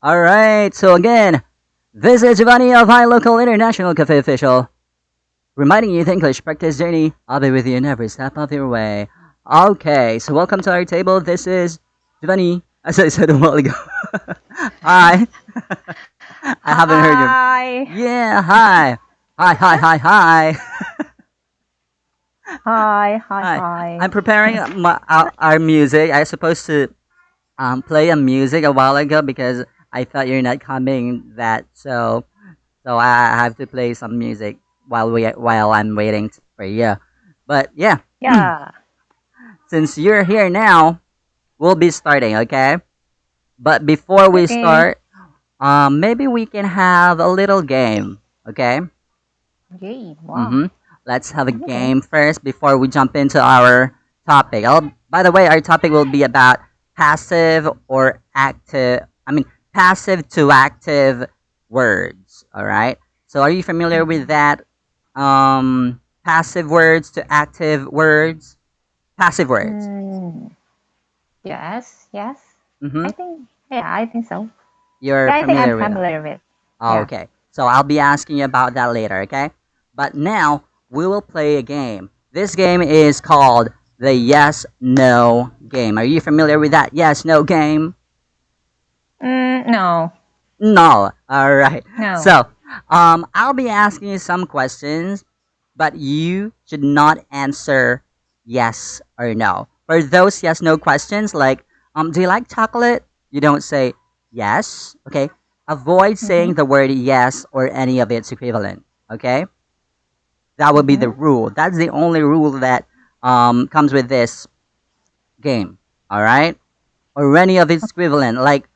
All right. So again, this is Giovanni of Hilokal International Cafe Official, reminding you the English practice journey. I'll be with you in every step of your way. Okay. So welcome to our table. This is Giovanni. As I said a while ago. Hi. I haven't heard your. Hi. Yeah. Hi. Hi. Hi. Hi. Hi. Hi, hi, Hi. I'm hi. preparing our music. I supposed to play a music a while ago because I thought you're not coming that so I have to play some music while I'm waiting for you. But yeah, Yeah. since you're here now, we'll be starting, okay? But before we Okay. start, maybe we can have a little game, okay? Yay. Wow. Mm-hmm. Let's have a Okay. game first before we jump into our topic. By the way, our topic will be about passive or active. I mean, passive to active words. All right. So, are you familiar with Mhm. that? Passive words to active words. Passive words. Mm, yes, yes. Mm-hmm. I think so. You're Yeah, I think I'm familiar with it. familiar with. Yeah. Okay. So I'll be asking you about that later, okay? But now we will play a game. This game is called the yes no game. Are you familiar with that yes no game? No, No. All right. no. So, I'll be asking you some questions, but you should not answer yes or no. For those yes no questions, like, do you like chocolate? You don't say yes. Okay. Avoid Mm-hmm. saying the word yes or any of its equivalent. Okay. That would be the Mm-hmm. rule. That's the only rule that comes with this game. All right. Or any of its equivalent, like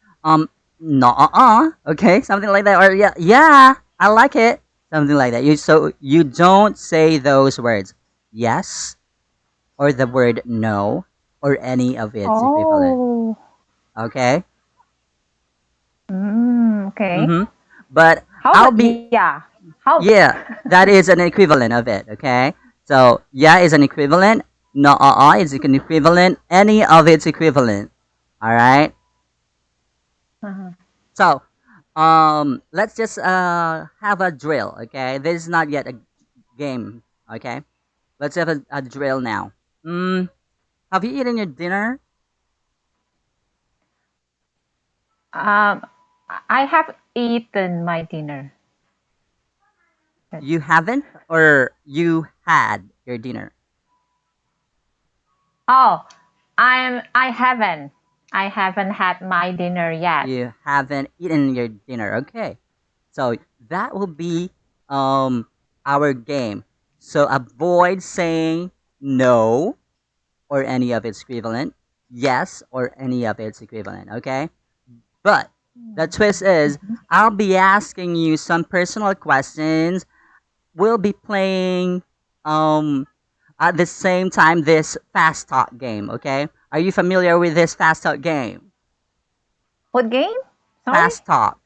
no, okay, something like that, or yeah, yeah, I like it, something like that. You don't say those words, yes, or the word no, or any of its equivalent. Oh. Okay. Okay. Mm-hmm. But How I'll about be yeah? How? yeah, that is an equivalent of it. Okay. So yeah is an equivalent. No, is an equivalent. Any of its equivalent. All right. Uh-huh. So, let's just have a drill, okay? This is not yet a game, okay? Let's have a drill now. Mm, have you eaten your dinner? Um, I have eaten my dinner. You haven't, or you had your dinner? Oh, I haven't. I haven't had my dinner yet. You haven't eaten your dinner, okay? So that will be our game. So avoid saying no or any of its equivalent, yes or any of its equivalent, okay? But the twist is, Mhm. I'll be asking you some personal questions. We'll be playing um, at the same time this fast talk game, okay? Are you familiar with this fast talk game? What game? Sorry? Fast talk.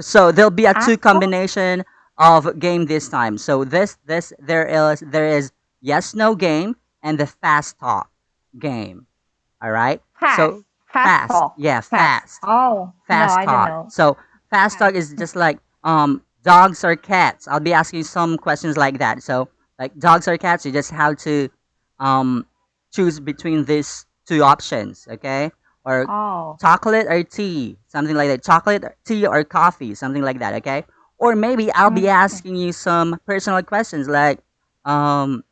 So there'll be a two Fast talk? combination of game this time. So this there is yes no game and the fast talk game. All right. Fast. So Fast fast, talk. yeah, Fast. fast. Oh, no, Fast I don't talk. know. So fast talk Fast. is just like dogs or cats. I'll be asking some questions like that. So like dogs or cats, you just have to um choose between these two options, okay? Or Oh. chocolate or tea, something like that. Chocolate, tea, or coffee, something like that, okay? Or maybe I'll be Mm-hmm. asking you some personal questions like um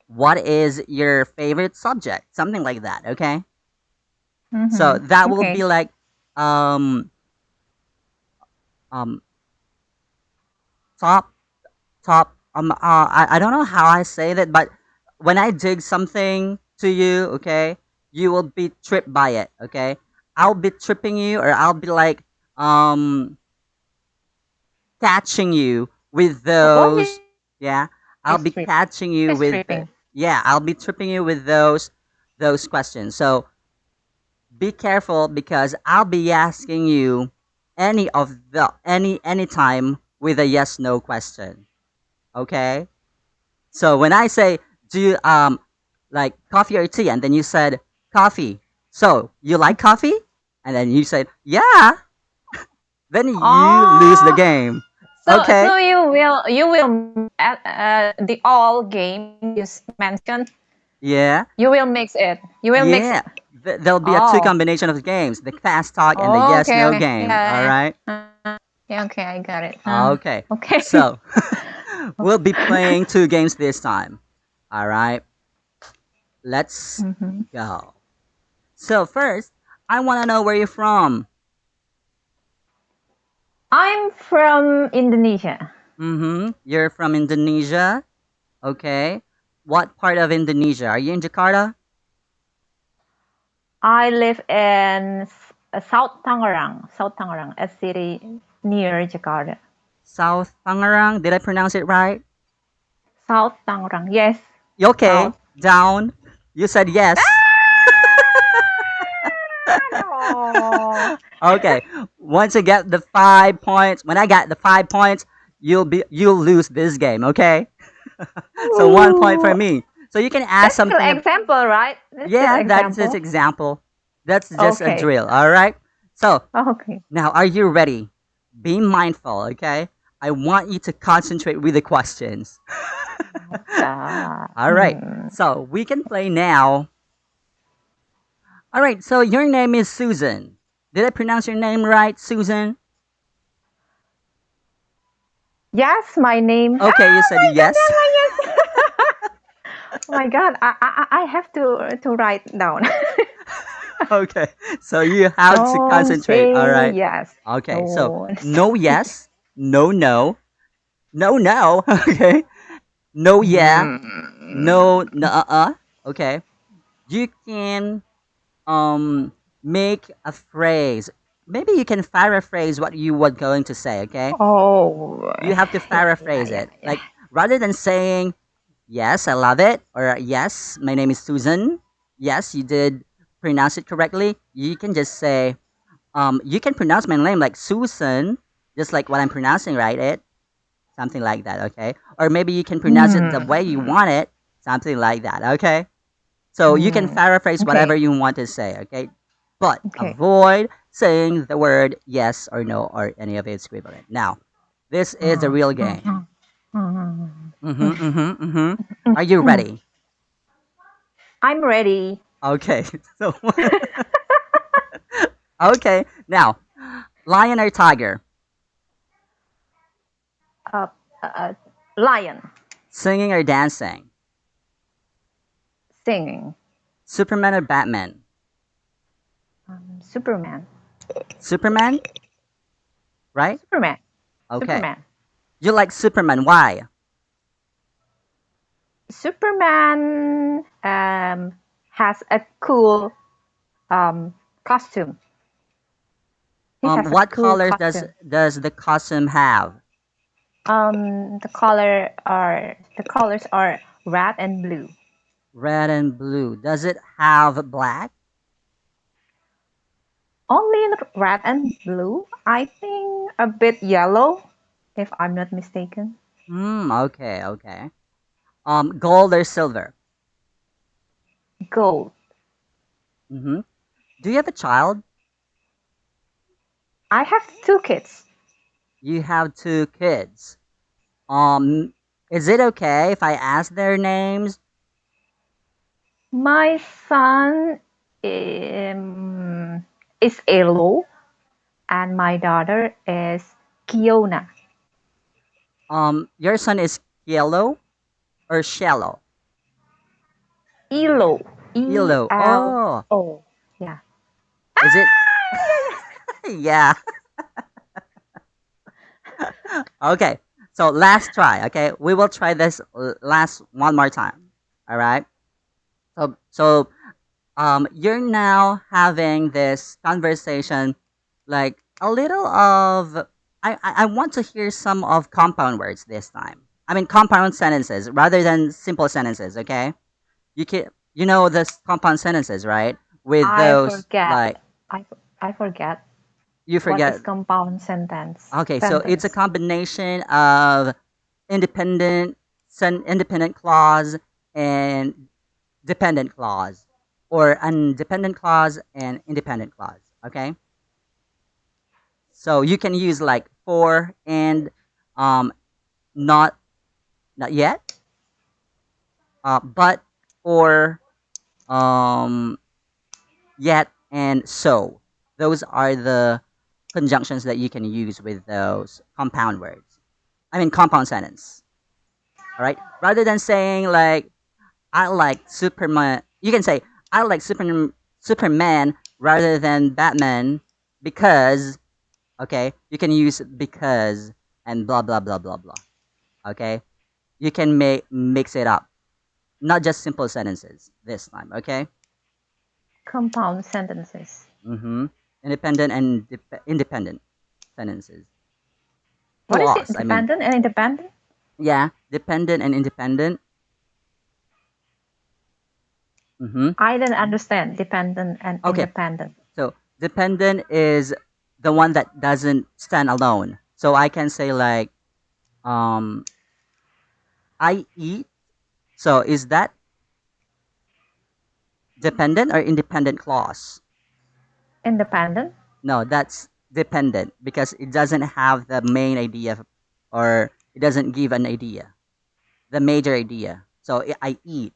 what is your favorite subject? Something like that, okay? So Mm-hmm. that will be Okay. like um um top top I don't know how I say that, but when I dig something to you, okay, you will be tripped by it, okay? I'll be tripping you, or I'll be like um catching you with What is those, trip? yeah, I'll What be is catching tripping? you with yeah, I'll be tripping you with those questions. So be careful because I'll be asking you anytime with a yes no question. Okay? So when I say do you like coffee or tea, and then you said coffee. So you like coffee? And then you said, yeah. then you lose the Oh, game. so Okay? you will at the all game you mentioned. Yeah. You will mix it. You will mix. Yeah. There'll be a two Oh. combination of games, the fast talk and the Oh, yes okay, no okay. game. All Yeah, right? yeah, okay, I got it. Okay. Okay. So, we'll be playing two games this time. All right? Let's Mhm. go. So, first, I want to know where you're from. I'm from Indonesia. You're from Indonesia. Okay. What part of Indonesia? Are you in Jakarta? I live in South Tangerang, a city near Jakarta. South Tangerang. Did I pronounce it right? South Tangerang, yes. Okay. South. Down. You said yes. No. Okay. Once you get the 5 points, when I got the 5 points, you'll lose this game. Okay. So 1 point for Ooh, me. So you can ask that's still something. example, right? That's still Yeah, that's just example. example. That's just a Okay. drill. All right. So Okay. now, are you ready? Be mindful. Okay. I want you to concentrate with the questions. God. All right. So we can play now. All right. So your name is Susan. Did I pronounce your name right, Susan? Yes, my name. Okay, you Oh said my yes. goodness, my yes. Oh my God, I have to write down. Okay, so you have to Don't concentrate. All say right. yes. Okay, so Don't no say. yes, no no, no no. Okay, no yeah, no Mm, nuh. Okay, you can make a phrase. Maybe you can paraphrase what you were going to say. Okay, oh, you have to yeah, yeah, paraphrase yeah, it. yeah. Like rather than saying yes, I love it, or yes, my name is Susan. Yes, you did pronounce it correctly. You can just say you can pronounce my name like Susan, just like what I'm pronouncing, right? It something like that, okay? Or maybe you can pronounce it the way you Mm, want it, something like that, okay? So you can mm. paraphrase whatever Okay, you want to say, okay? But okay. avoid saying the word yes or no or any of its equivalent. Now, this is a Mm, real mm, game. mm, mm, Mm-hmm. mm, Are you mm. ready? I'm ready. Okay. So, okay. Now, lion or tiger? Uh, uh, Lion Singing or dancing? singing. Superman or Batman? Superman. Superman, right? Superman. Okay. Superman. You like Superman. Why? Superman has a cool costume. He has a What cool colors does costume. the costume have? The colors are red and blue. Red and blue. Does it have black? Only red and blue. I think a bit yellow, if I'm not mistaken. Okay, okay. Gold or silver? Gold. Mm-hmm. Do you have a child? I have two kids. You have two kids. Um, is it okay if I ask their names? My son is Elo, and my daughter is Kiona. Your son is yellow or shallow? Elo. E Yellow. L Oh, O. Yeah. is it? Yeah. Okay. So last try. Okay, we will try this last one more time. All right. So you're now having this conversation, like a little of. I want to hear some of compound words this time. I mean compound sentences rather than simple sentences. Okay. You know this compound sentences, right? With I those forget. like I forget you what forget. is compound sentence. Okay, so it's a Sentence. combination of independent independent clause and dependent clause, or undependent clause and independent clause. Okay, So you can use like for and um, not not yet, but or um, yet and so. Those are the conjunctions that you can use with those compound words. I mean compound sentence. All right. Rather than saying like I like Superman, you can say I like Superman rather than Batman because okay. You can use because and blah blah blah blah blah. Okay. You can make mix it up, not just simple sentences this time. Okay. Compound sentences. Mm-hmm. Independent and independent sentences. What is it? Clause. I mean, Dependent and independent? yeah, dependent and independent. Mm-hmm. I don't understand dependent and Okay, independent. so dependent is the one that doesn't stand alone. So I can say like, um, I eat. So is that dependent or independent clause? Independent? No, that's dependent because it doesn't have the main idea or it doesn't give an idea, the major idea. So I eat,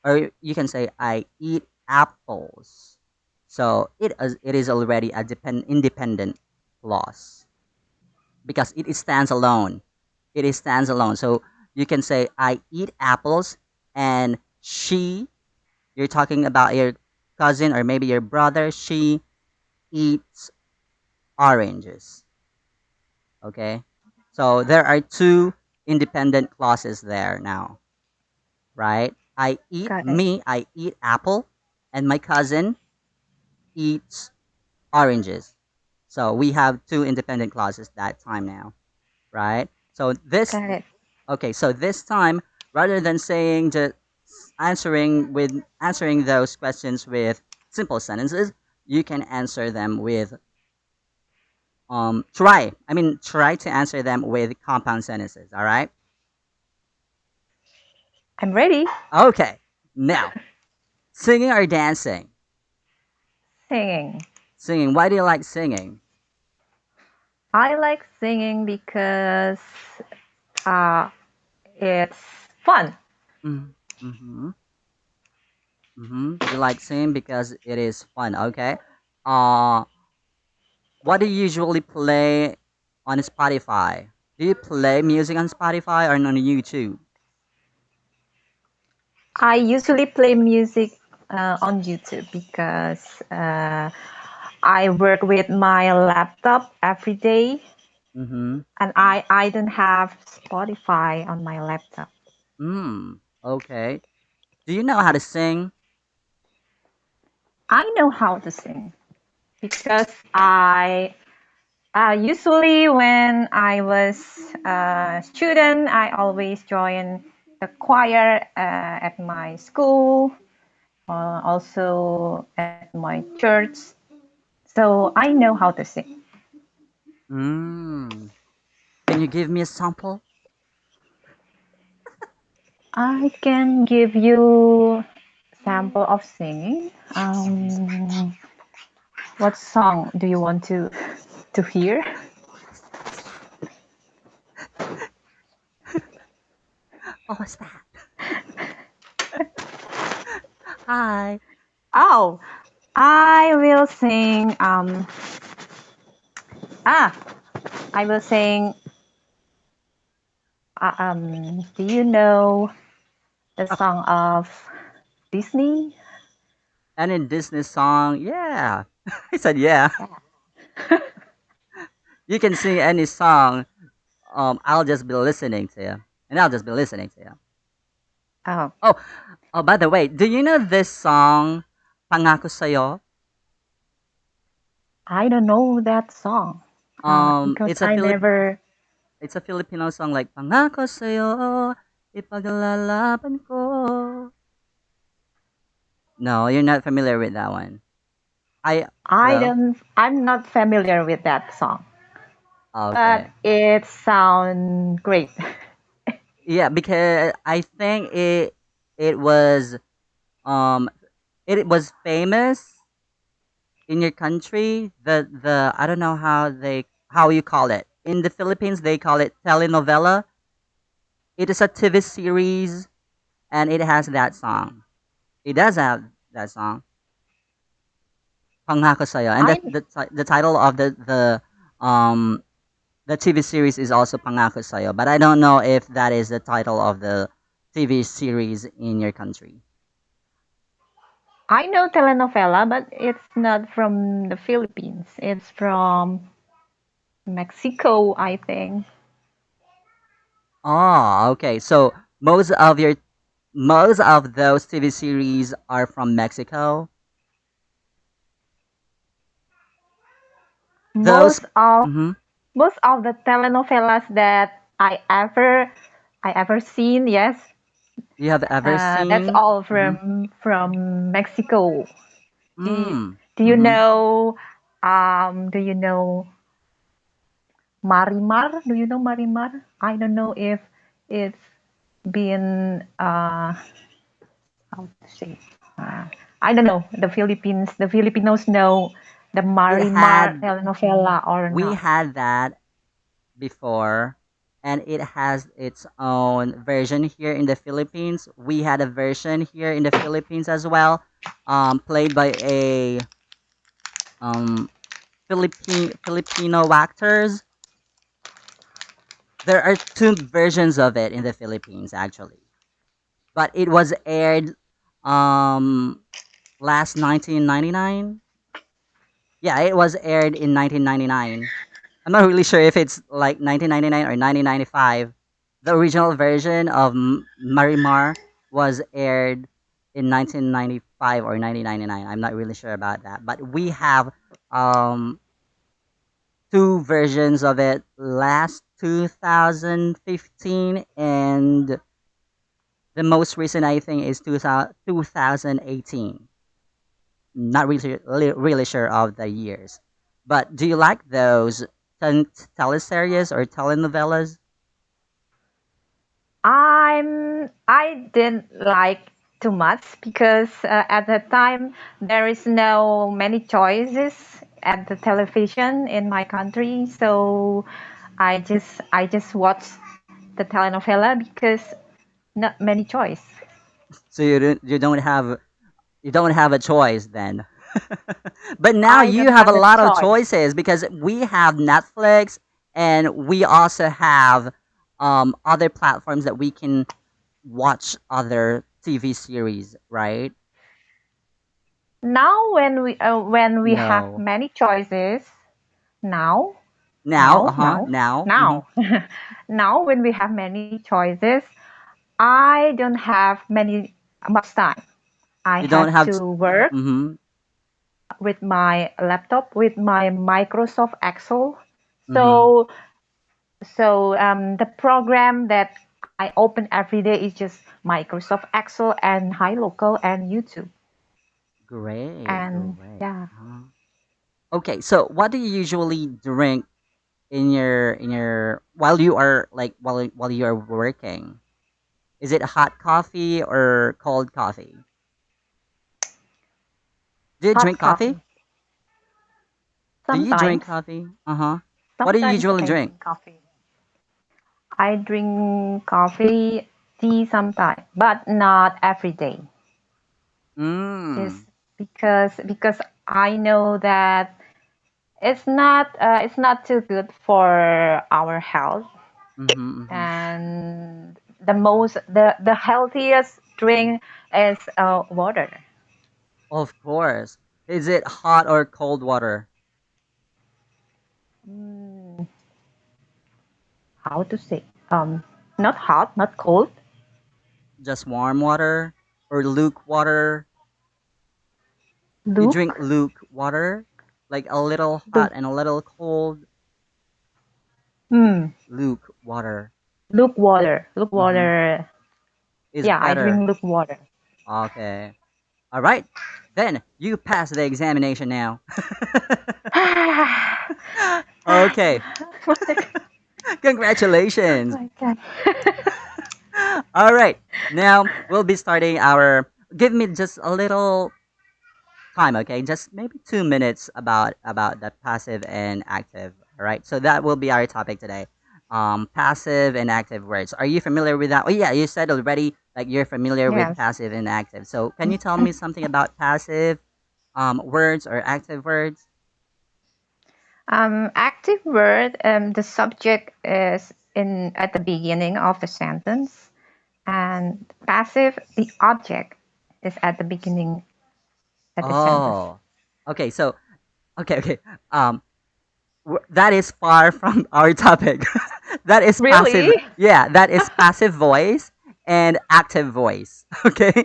or you can say I eat apples. So it is already a independent clause because it stands alone. It stands alone. So you can say I eat apples, and she, you're talking about your cousin or maybe your brother, she eats oranges. Okay? So there are two independent clauses there now, right? Got it. I eat apple, and my cousin eats oranges. So we have two independent clauses that time now, right? So this Got it. okay, so this time rather than saying just answering those questions with simple sentences, you can answer them with try to answer them with compound sentences, all right? I'm ready. Okay. Now, singing or dancing? Singing. Singing. Why do you like singing? I like singing because uh, it's fun. Mm-hmm. Mm-hmm. You like singing because it is fun. Okay. Uh, what do you usually play on Spotify? Do you play music on Spotify or on YouTube? I usually play music on YouTube because I work with my laptop every day Mm-hmm. and I don't have Spotify on my laptop. Okay. Do you know how to sing? I know how to sing because I usually when I was a student, I always join the choir at my school, also at my church. So I know how to sing. Mm. Can you give me a sample? I can give you sample of singing. What song do you want to hear? What was that? Hi. Oh, I will sing. Ah, I will sing. Do you know the Oh, song of Disney? any Disney song? Yeah. I said yeah. You can sing any song. I'll just be listening to you, and I'll just be listening to you. Oh, Oh, oh. By the way, do you know this song, "Pangako Sayo"? I don't know that song because It's a I never. it's a Filipino song like "Pangako Sayo, ipaglalaban ko." No, you're not familiar with that one. I I Hello. don't. I'm not familiar with that song, but Okay. it sounds great. Yeah, because I think it was um it was famous in your country. The I don't know how they. how you call it. In the Philippines, they call it telenovela. It is a TV series, and it has that song. It does have that song, Pangako Sayo, and I the title of um the TV series is also Pangako Sayo. But I don't know if that is the title of the TV series in your country. I know telenovela, but it's not from the Philippines. It's from Mexico, I think. Oh, okay. So most of your most of those TV series are from Mexico. Those. Most of Mm-hmm. most of the telenovelas that I ever seen, yes, You have ever that's seen? all Mm-hmm. from Mexico. Do you, Mm. do you Mm-hmm. know Marimar? Do you know Marimar? I don't know if it's been how to say. Uh, I don't know. The Filipinos know the It Marimar had telenovela or we not. had that before, and it has its own version here in the Philippines. We had a version here in the Philippines as well, played by a Filipino actors. There are two versions of it in the Philippines actually, but it was aired um last 1999. Yeah, it was aired in 1999. I'm not really sure if it's like 1999 or 1995. The original version of Marimar was aired in 1995 or 1999. I'm not really sure about that, but we have um two versions of it last 2015, and the most recent I think is 2018. Not really sure of the years. But do you like those teleseries or telenovelas? I didn't like too much because at that time there is no many choices at the television in my country, so I just watch the telenovela because not many choice. So you don't have a choice then. But now I you don't have a have the lot of choice. choices because we have Netflix and we also have other platforms that we can watch other TV series, right? Now when we have No. many choices, now Now, now uh-huh, now now. now now when we have many choices, I don't have many much time. I You don't have have to work mm-hmm, with my laptop with my Microsoft Excel. mm-hmm. So so the program that I open every day is just Microsoft Excel and Hilokal and YouTube. Great, And great. yeah, Uh-huh. Okay, so what do you usually drink in your while you are like while you are working? Is it hot coffee or cold coffee? Do you hot drink coffee. coffee? Do you drink Sometimes, coffee? Uh-huh. What do you sometimes usually I drink? drink coffee. I drink coffee, tea sometimes, but not every day. Just Mm. because I know that it's not too good for our health, Mm-hmm, mm-hmm. and the healthiest drink is water. Of course. Is it hot or cold water? Mm, how to say? Not hot, not cold. Just warm water or luke water? You drink Luke, luke water? Like a little hot Luke, and a little cold? hmm, Luke water. Luke water, Luke Mm-hmm. water. Is Yeah, I better. drink Luke water. Okay. All right. Then you pass the examination now. Okay. Oh Congratulations. my god. All right. Now we'll be starting our. Give me just a little time, okay? Just maybe 2 minutes about the passive and active. All right, so that will be our topic today. Passive and active words. Are you familiar with that? Oh yeah, you said already like you're familiar with Yes. passive and active. So can you tell me something about passive words or active words? Active word, the subject is in at the beginning of the sentence, and passive, the object is at the beginning of the sentence. Oh, okay. So okay. Um, that is far from our topic. That is passive. Really? Yeah, that is passive voice and active voice. Okay.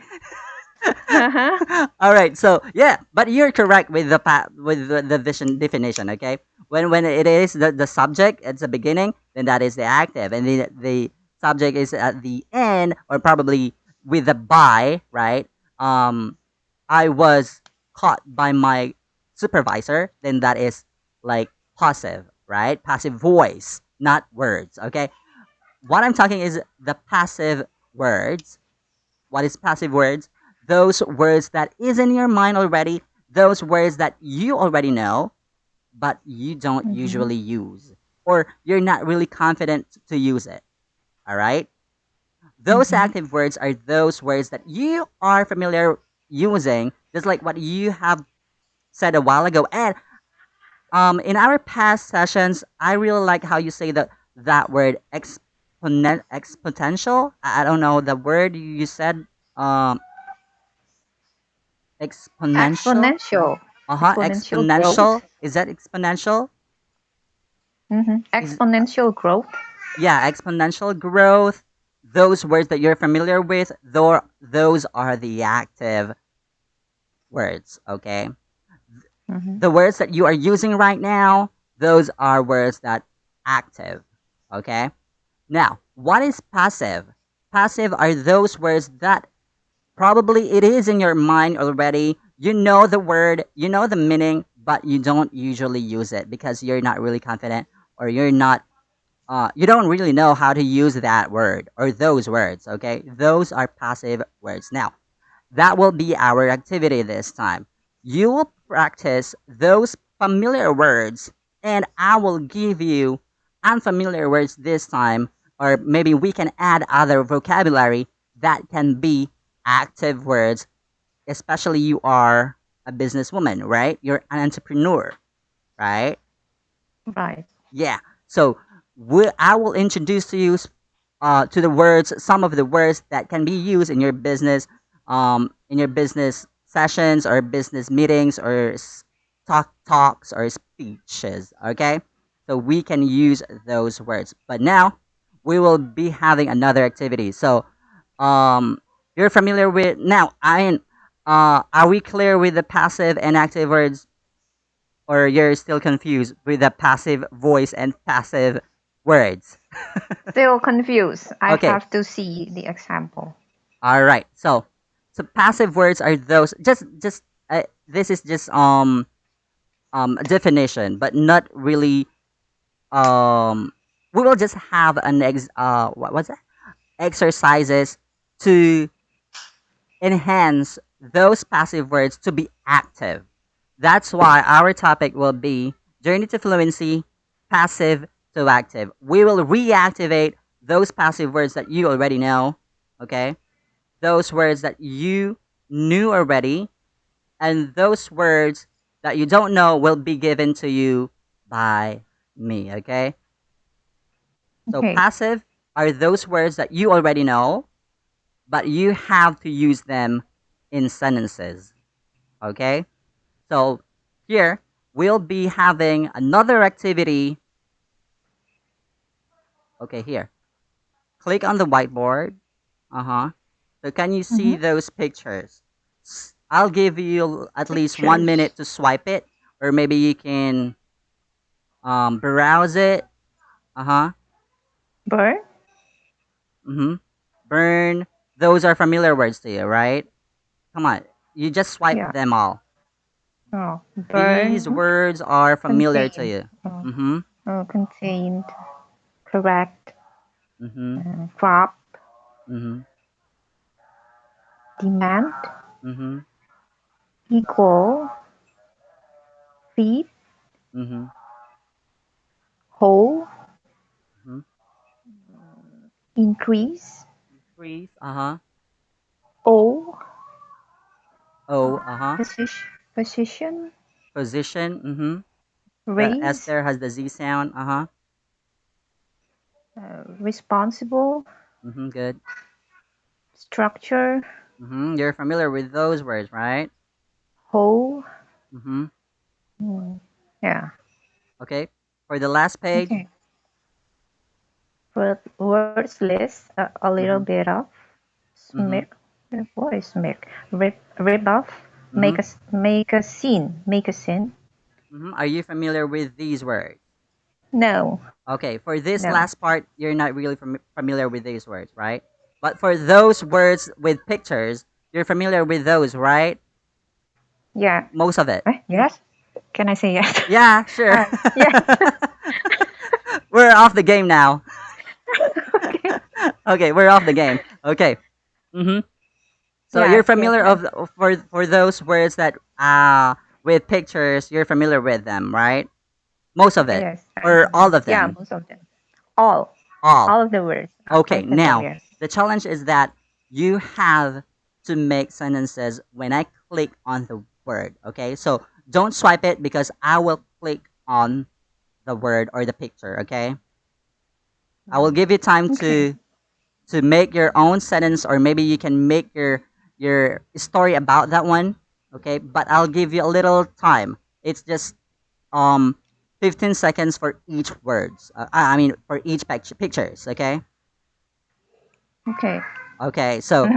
Uh-huh. All right. So yeah, but you're correct with the vision definition. Okay. When it is the subject at the beginning, then that is the active, and the subject is at the end, or probably with the by, right? Um, I was caught by my supervisor, then that is like passive, right? Passive voice, not words. Okay. What I'm talking is the passive words. What is passive words? Those words that is in your mind already, those words that you already know, but you don't Mm-hmm. usually use, or you're not really confident to use it. All right? Those Mm-hmm. active words are those words that you are familiar using, just like what you have said a while ago. And in our past sessions, I really like how you say that word exponential. I don't know the word you said. Um, exponential. Exponential. Exponential Exponential. growth. Is that exponential? Is Exponential growth. yeah, exponential growth. Those words that you're familiar with, those are the active words. Okay, Mm-hmm. the words that you are using right now, those are words that active. Okay. Now, what is passive? Passive are those words that probably it is in your mind already. You know the word, you know the meaning, but you don't usually use it because you're not really confident, or you're not you don't really know how to use that word or those words, okay? Those are passive words. Now, that will be our activity this time. You will practice those familiar words, and I will give you unfamiliar words this time, or maybe we can add other vocabulary that can be active words, especially you are a businesswoman, right? You're an entrepreneur, right? Right. Yeah. So I will introduce to you to the words, some of the words that can be used in your business sessions or business meetings or talks or speeches. Okay. So we can use those words. But now we will be having another activity. So you're familiar with now. Are we clear with the passive and active words, or you're still confused with the passive voice and passive words? Still confused. I Okay, have to see the example. all right. So passive words are those just this is just a definition, but not really we will just have what was that exercises to enhance those passive words to be active. That's why our topic will be Journey to Fluency, passive to active. We will reactivate those passive words that you already know, okay? Those words that you knew already, and those words that you don't know will be given to you by me, okay? So Okay. passive are those words that you already know, but you have to use them in sentences, okay? So here we'll be having another activity. Okay, here. Click on the whiteboard. Uh-huh. So can you see Mm-hmm. those pictures? I'll give you at least 1 minute Pictures. to swipe it, or maybe you can browse it. Uh-huh. Bird. Mm-hmm. Burn. Those are familiar words to you, right? Come on. You just swipe Yeah. them all. Oh, These burn. words are familiar to Contained. you. Oh, Mm-hmm. oh, contained. Correct. Mm-hmm. Crop. Mm-hmm. Demand. Mm-hmm. Equal. Feed. Mm-hmm. whole, Mm-hmm. increase, Increase. Uh huh. O, O. Uh huh. position, Position. Mm-hmm. The S raise, there has the Z sound. Uh huh. responsible, Mm-hmm. Good. structure, Mm-hmm. You're familiar with those words, right? whole. Mm-hmm. Mm, yeah. Okay. For the last page. Okay. Words list a little Mm-hmm. bit of Mm-hmm. smirk. What is smirk? Rebuff. Mm-hmm. Make a scene. Mm-hmm. Are you familiar with these words? No. Okay, for this No. last part, you're not really familiar with these words, right? But for those words with pictures, you're familiar with those, right? Yeah. Most of it. Yes. Can I say yes? Yeah, sure. Yes. We're off the game now. Okay. Okay, we're off the game. Okay. Mm-hmm. So you're Yes. Yes. familiar of for those words that with pictures, you're familiar with them, right? Most of it, Yes. I'm or all familiar. of Yeah. them, Most of them. All. all. All of the words. Okay, I'm now familiar. the challenge is that you have to make sentences when I click on the word. Okay, so don't swipe it because I will click on the word or the picture. Okay, I will give you time Okay. to make your own sentence, or maybe you can make your story about that one. Okay, but I'll give you a little time. It's just um 15 seconds for each words. I mean for each pictures. Okay. Okay. Okay, so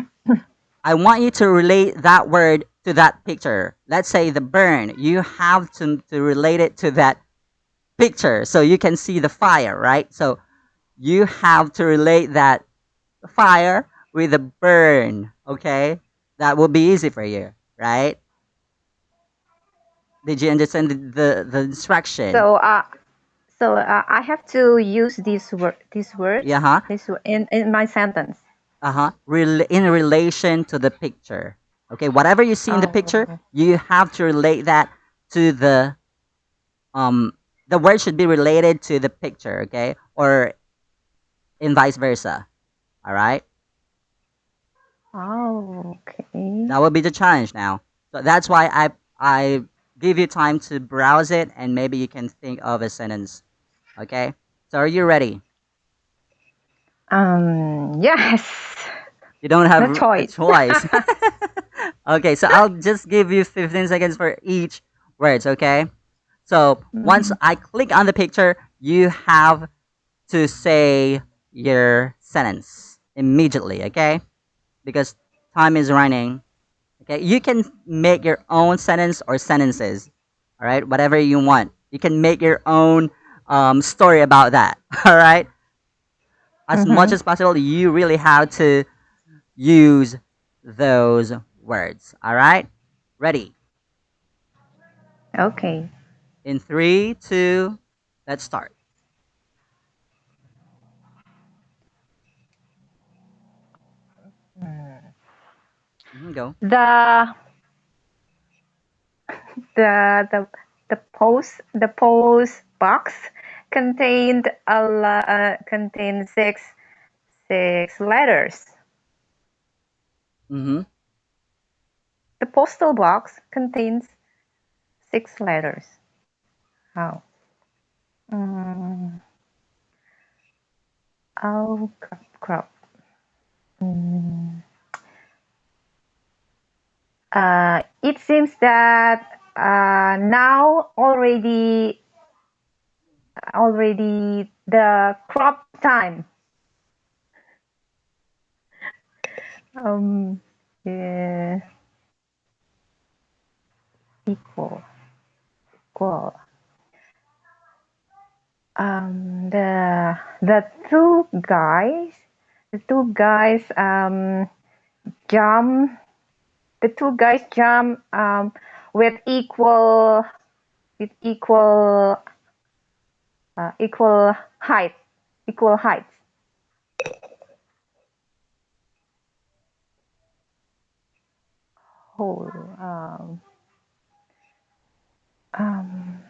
I want you to relate that word to that picture. Let's say the burn. You have to relate it to that picture so you can see the fire, right? So you have to relate that fire with the burn, okay? That will be easy for you, right? Did you understand the instruction? So I have to use these Yeah, words huh? in my sentence. Uh-huh. In relation to the picture. Okay, whatever you see in the picture, Oh. you have to relate that to um the word should be related to the picture, okay? Or in vice versa. All right? Oh. Okay. That will be the challenge now. So that's why I give you time to browse it and maybe you can think of a sentence, okay? So are you ready? Yes. You don't No have a choice. choice. Okay, so I'll just give you 15 seconds for each words, okay? So once Mhm. I click on the picture, you have to say your sentence immediately, okay? Because time is running. Okay, you can make your own sentence or sentences, all right? Whatever you want. You can make your own story about that, all right? As much Mhm. as possible, you really have to use those words, all right? Ready? Okay. In three, two, let's start. Go. The the the the post box contained six letters. Mm-hmm. The postal box contains six letters. How? Mm, oh, crap. Mm. It seems that now already the crop time. Um, yeah, equal, equal. The two guys jump. The two guys jump with equal equal height, equal heights. Oh, um,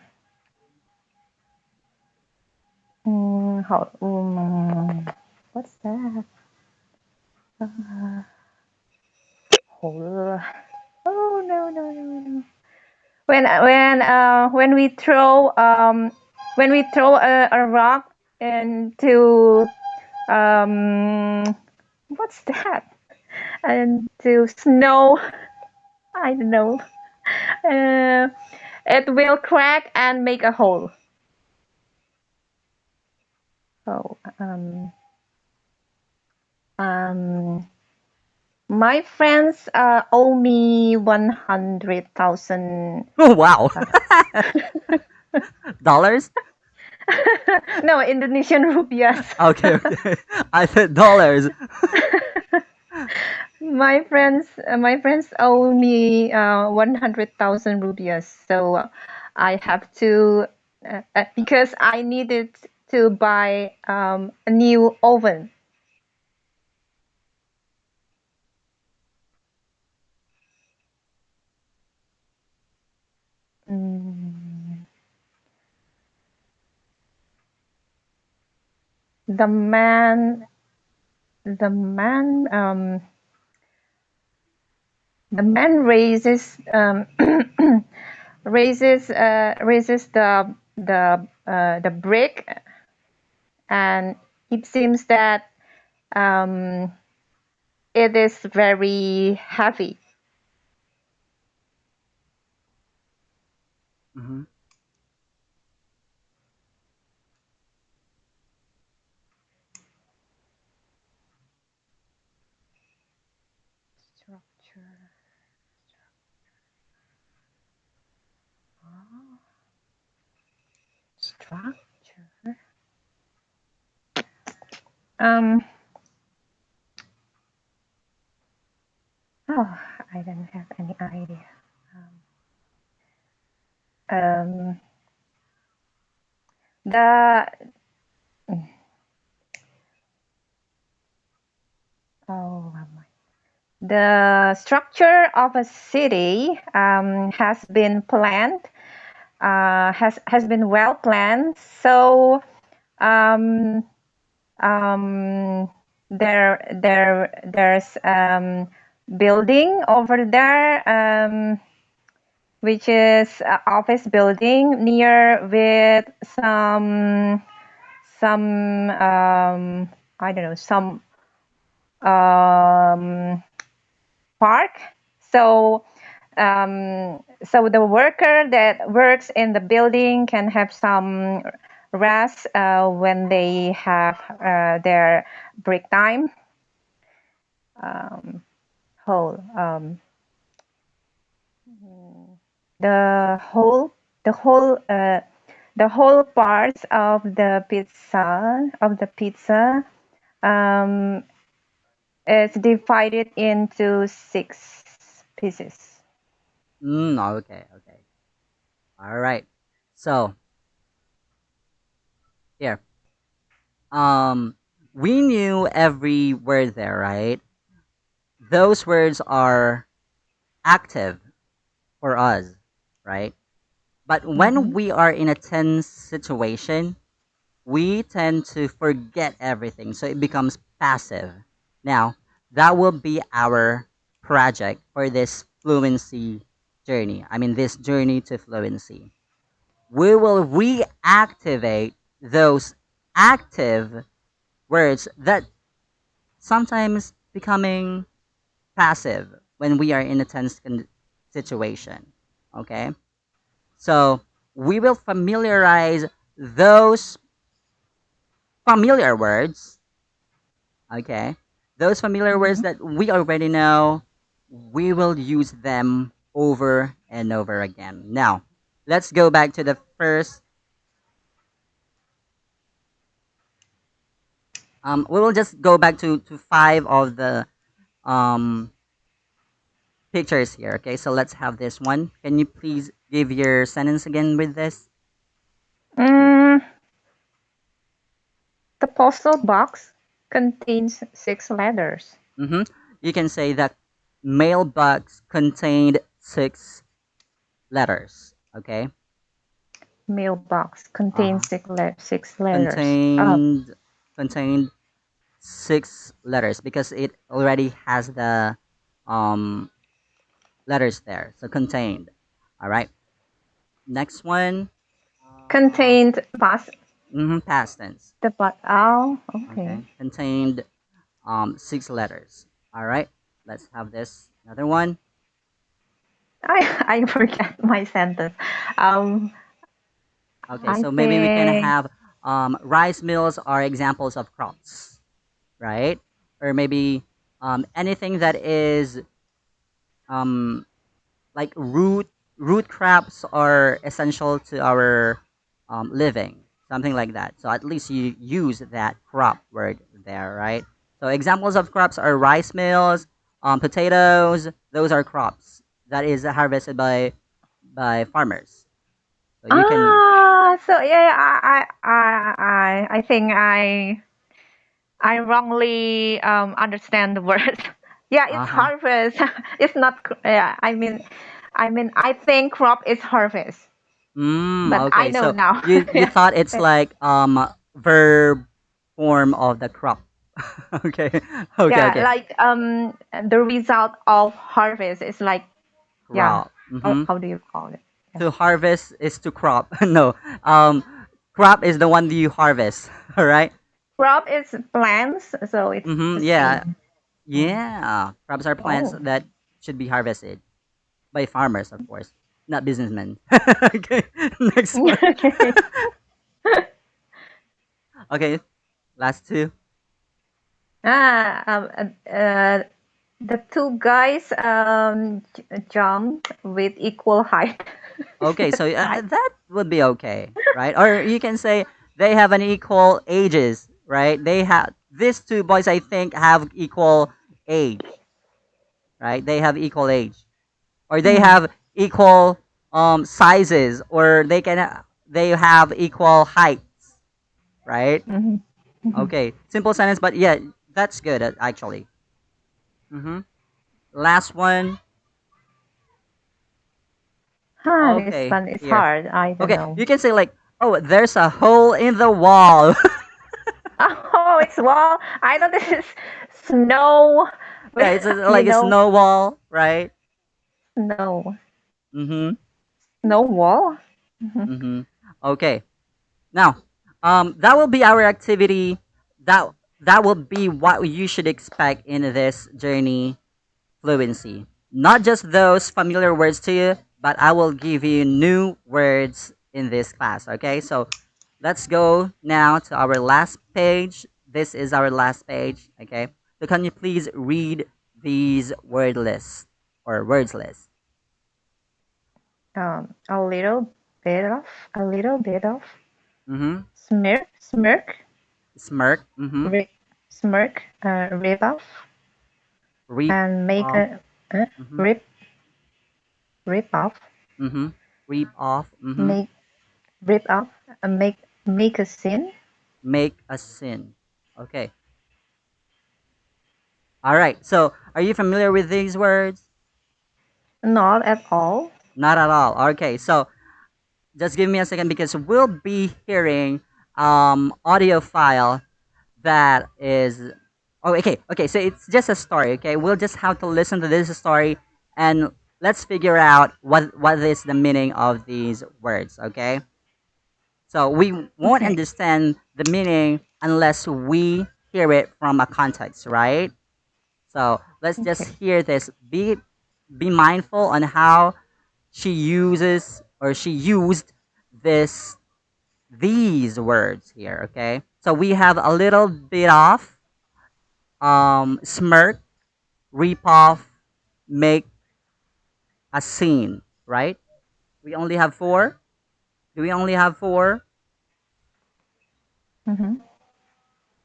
What's that? Hold. Oh no no no no. When we throw a rock into what's that? And to snow. I don't know. Uh, it will crack and make a hole. Oh, um, my friends owe me 100,000. Oh wow. Dollars? No, Indonesian rupiahs. Okay, okay. I said dollars. My friends owe me 100,000 rupiahs. So I have to because I needed to buy a new oven. Mm, the man, the man, the man raises the brick, and it seems that um, it is very heavy. Hmm. Structure. Oh, structure. Um. Oh, I don't have any idea. Um. The oh my. The structure of a city has been planned, has been well planned. So um, um, there's building over there, which is office building near with some I don't know, some um, park. So so the worker that works in the building can have some rest when they have their break time. Um, whole the whole the whole the whole parts of the pizza um, is divided into 6 pieces. Okay, okay. All right. So here, um, we knew every word there, right? Those words are active for us, right? But when Mm-hmm. we are in a tense situation, we tend to forget everything, so it becomes passive. Now, that will be our project for this fluency journey. I mean, this journey to fluency. We will reactivate those active words that sometimes becoming passive when we are in a tense situation. Okay? So, we will familiarize those familiar words. Okay. Those familiar words Mm-hmm. that we already know, we will use them over and over again. Now, let's go back to the first. We will just go back to five of the um, pictures here. Okay, so let's have this one. Can you please give your sentence again with this? Mm, the postal box contains 6 letters. Mm-hmm. You can say that mailbox contained 6 letters. Okay. Mailbox Uh-huh. contains six letters. Contained contained six letters because it already has the um letters there. So contained. All right. Next one. Contained past Past tense. the but. Oh, okay. Okay. Contained six letters. All right. Let's have this another one. I forget my sentence. Um, Okay. I So maybe we can think have rice mills are examples of crops, right? Or maybe anything that is um like root crops are essential to our living, something like that. So at least you use that crop word there, right? So examples of crops are rice mills, potatoes. Those are crops that is harvested by farmers. So you can so yeah, I think I wrongly understand the word. Yeah, it's uh huh. harvest. It's not. Yeah, I think crop is harvest, but I Okay. know So now. you Yeah, thought it's like verb form of the crop. Okay. Okay. yeah, Okay. like the result of harvest is like, yeah. Crop. Mm-hmm. How do you call it? Yeah. To harvest is to crop. No, um, crop is the one that you harvest. All right. Crop is plants, so it's the Yeah. same. Mm. Yeah. Crops are plants Oh. that should be harvested by farmers, of course, not businessmen. Okay. Next one. Okay. Okay. Last two. Ah, the two guys jump with equal height. Is Okay. that So right? that would be okay, right? Or you can say they have an equal ages, right? They have these two boys. I think have equal age, right? They have equal age. Or they Mm-hmm. have equal sizes, or they have equal heights, right? Mm-hmm. Mm-hmm. Okay, simple sentence, but yeah, that's good actually. Last one. This Okay, one is here. hard. I don't Okay, know. you can say like, oh, there's a hole in the wall. Oh, it's wall. I thought this is snow. Yeah, it's You like a know, snow wall, right? snow. Mm-hmm. Snow wall. Mm-hmm. Mm-hmm. Okay. Now, that will be our activity. That that will be what you should expect in this journey fluency. Not just those familiar words to you, but I will give you new words in this class. Okay, so let's go now to our last page. This is our last page. Okay, so can you please read these word lists or words list? A little bit of, a little bit of Mm-hmm. smirk, Smirk. Mm-hmm. rip, smirk, rip off, Reap and make off. a Mm-hmm. rip, rip off, Mm-hmm. Reap off. Mm-hmm. make, rip off, and make a scene. Make a sin. Okay. All right. So, are you familiar with these words? Not at all. Not at all. Okay. So, just give me a second because we'll be hearing audio file that is oh okay so it's just a story. Okay, we'll just have to listen to this story and let's figure out what is the meaning of these words. Okay, so we won't Okay. understand the meaning unless we hear it from a context, right? So let's just Okay. hear this. Be mindful on how she uses or she used this these words here. Okay, so we have a little bit of smirk, rip off, make a scene, right? We only have four. Do we only have four? Mm-hmm.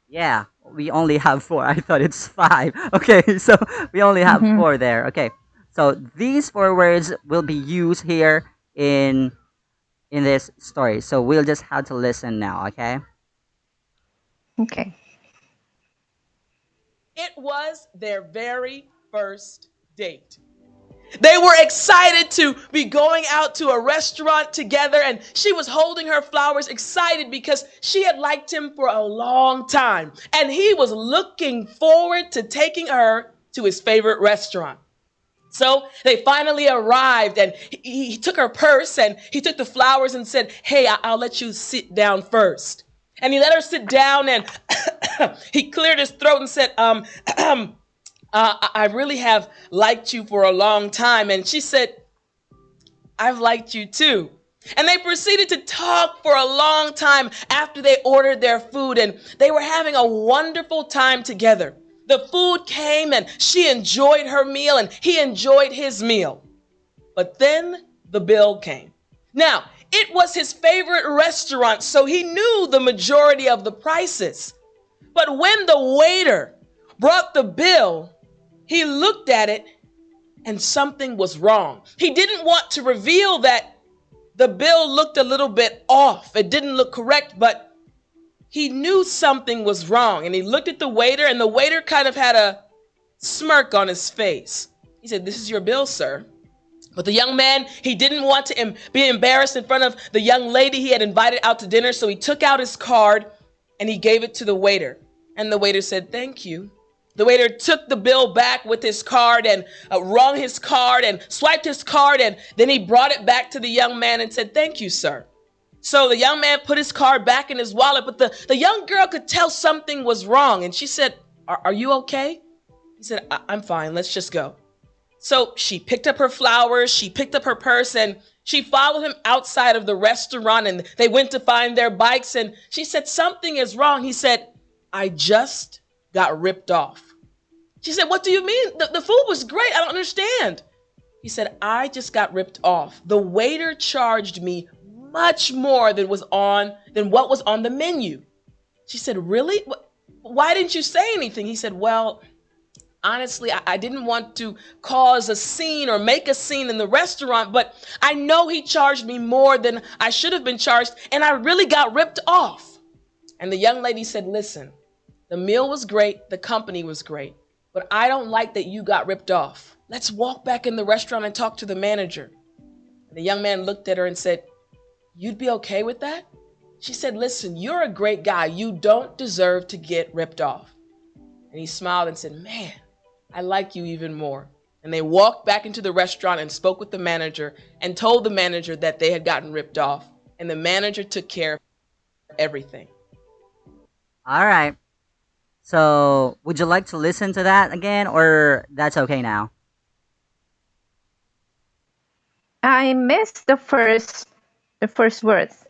Yeah, we only have four. I thought it's five. Okay, so we only have Mm-hmm. four there. Okay, so these four words will be used here in this story. So we'll just have to listen now. Okay. Okay. It was their very first date. They were excited to be going out to a restaurant together, and she was holding her flowers, excited because she had liked him for a long time, and he was looking forward to taking her to his favorite restaurant. So they finally arrived, and he took her purse and he took the flowers and said, "Hey, I'll let you sit down first." And he let her sit down, and he cleared his throat and said, I really have liked you for a long time. And she said, "I've liked you too." And they proceeded to talk for a long time after they ordered their food, and they were having a wonderful time together. The food came, and she enjoyed her meal, and he enjoyed his meal. But then the bill came. Now, it was his favorite restaurant, so he knew the majority of the prices. But when the waiter brought the bill, he looked at it and something was wrong. He didn't want to reveal that the bill looked a little bit off. It didn't look correct, but he knew something was wrong. And he looked at the waiter, and the waiter kind of had a smirk on his face. He said, "This is your bill, sir." But the young man, he didn't want to be embarrassed in front of the young lady he had invited out to dinner, so he took out his card and he gave it to the waiter. And the waiter said, "Thank you." The waiter took the bill back with his card and wrung his card and swiped his card, and then he brought it back to the young man and said, "Thank you, sir." So the young man put his card back in his wallet, but the young girl could tell something was wrong. And she said, Are you okay?" He said, "I'm fine. Let's just go." So she picked up her flowers, she picked up her purse, and she followed him outside of the restaurant, and they went to find their bikes. And she said, "Something is wrong." He said, "I just got ripped off." She said, "What do you mean? The food was great. I don't understand." He said, "I just got ripped off. The waiter charged me much more than what was on the menu." She said, "Really? Why didn't you say anything?" He said, "Well, honestly, I didn't want to cause a scene or make a scene in the restaurant, but I know he charged me more than I should have been charged, and I really got ripped off." And the young lady said, "Listen, the meal was great, the company was great, but I don't like that you got ripped off. Let's walk back in the restaurant and talk to the manager." And the young man looked at her and said, "You'd be okay with that?" She said, "Listen, you're a great guy. You don't deserve to get ripped off." And he smiled and said, "Man, I like you even more." And they walked back into the restaurant and spoke with the manager and told the manager that they had gotten ripped off. And the manager took care of everything. All right. So, would you like to listen to that again, or that's okay now? I missed the first words.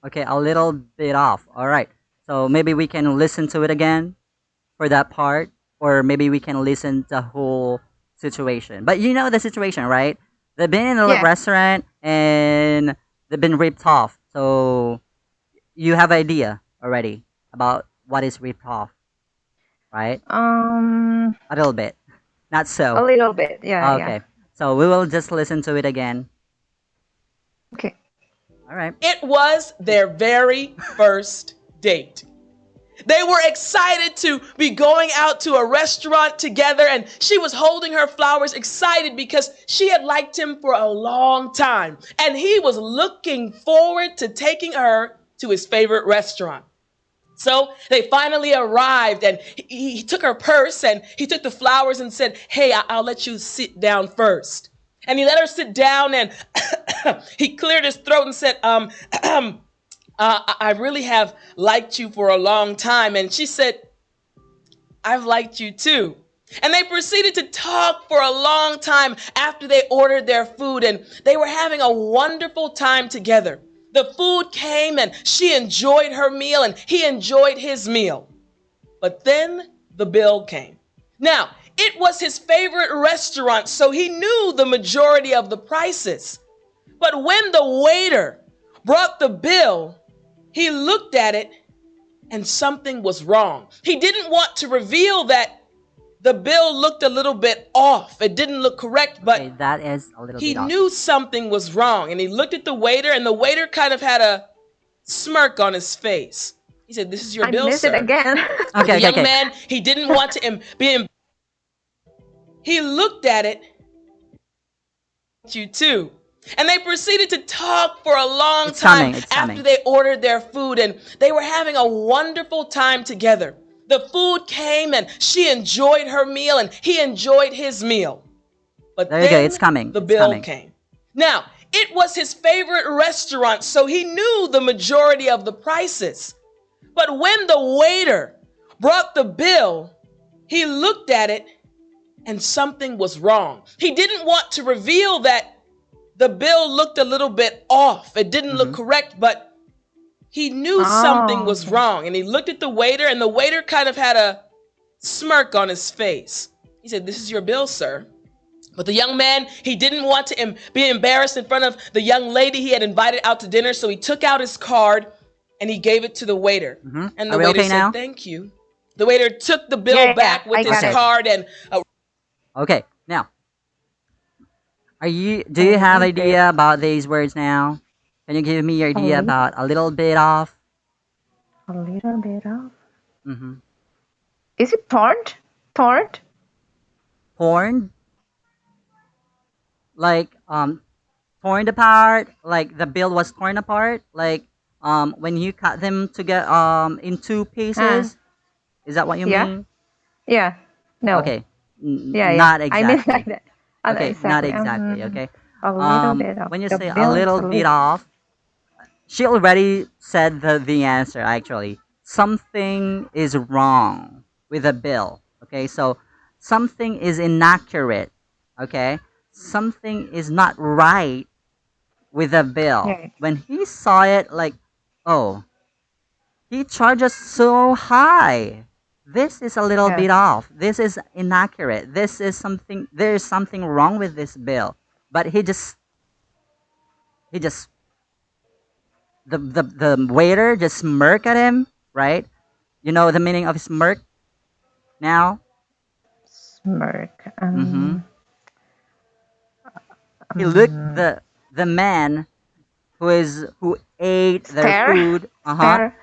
Okay, a little bit off. All right. So maybe we can listen to it again for that part, or maybe we can listen to the whole situation. But you know the situation, right? They've been in a Yeah. restaurant and they've been ripped off. So you have idea already about what is ripped off, right? Um, A little bit. Not a so. little bit. Yeah, yeah. Okay. So we will just listen to it again. Okay. All right. It was their very first date. They were excited to be going out to a restaurant together, and she was holding her flowers, excited because she had liked him for a long time, and he was looking forward to taking her to his favorite restaurant. So they finally arrived, and he took her purse and he took the flowers and said, "Hey, I'll let you sit down first." And he let her sit down, and he cleared his throat and said, I really have liked you for a long time. And she said, "I've liked you too." And they proceeded to talk for a long time after they ordered their food, and they were having a wonderful time together. The food came, and she enjoyed her meal, and he enjoyed his meal. But then the bill came. Now, it was his favorite restaurant, so he knew the majority of the prices. But when the waiter brought the bill, he looked at it and something was wrong. He didn't want to reveal that the bill looked a little bit off. It didn't look correct, Okay, but that is a little he bit off. knew something was wrong. And he looked at the waiter, and the waiter kind of had a smirk on his face. He said, "This is your I bill, missed it sir." again. But Okay, the okay, young okay. man, he didn't want to be. He looked at it you too. And they proceeded to talk for a long It's time coming. It's after coming. they ordered their food, and they were having a wonderful time together. The food came and she enjoyed her meal and he enjoyed his meal. But There you go. It's then coming. the It's bill coming. came. Now, it was his favorite restaurant, so he knew the majority of the prices. But when the waiter brought the bill, he looked at it and something was wrong. He didn't want to reveal that the bill looked a little bit off. It didn't look Mm-hmm. correct, but he knew something Oh, was wrong. And he looked at the waiter, and the waiter kind of had a smirk on his face. He said, "This is your bill, sir." But the young man, he didn't want to be embarrassed in front of the young lady he had invited out to dinner, so he took out his card and he gave it to the waiter. Mm-hmm. And Are the we waiter okay said, now? "Thank you." The waiter took the bill yeah, yeah, back with I his got Okay. it. card and Okay. Now, are you? Do A you have little bit, idea about these words now? Can you give me your a idea little, about a little bit off? a little bit of. Mm-hmm. Is it turned? Turned? Torn, like torn apart, like the bill was torn apart, like when you cut them to get in two Ah, pieces. Is that what you yeah, mean? yeah. No. Okay, Yeah, yeah. not I mean like exactly. that. Okay, not Exactly. exactly. Okay, A little bit of when you the say a bill is little a bit little. off, she already said the answer actually. Something is wrong with the bill. Okay, so something is inaccurate. Okay, something is not right with the bill. Yeah, When he saw it, like, oh, he charges so high. This is a little yeah. bit off. This is inaccurate. This is something. There is something wrong with this bill. But he just the waiter just smirk at him, right? You know the meaning of smirk now. Smirk. Mm-hmm. He looked Um, the man who ate their stare, food. Uh huh. stare,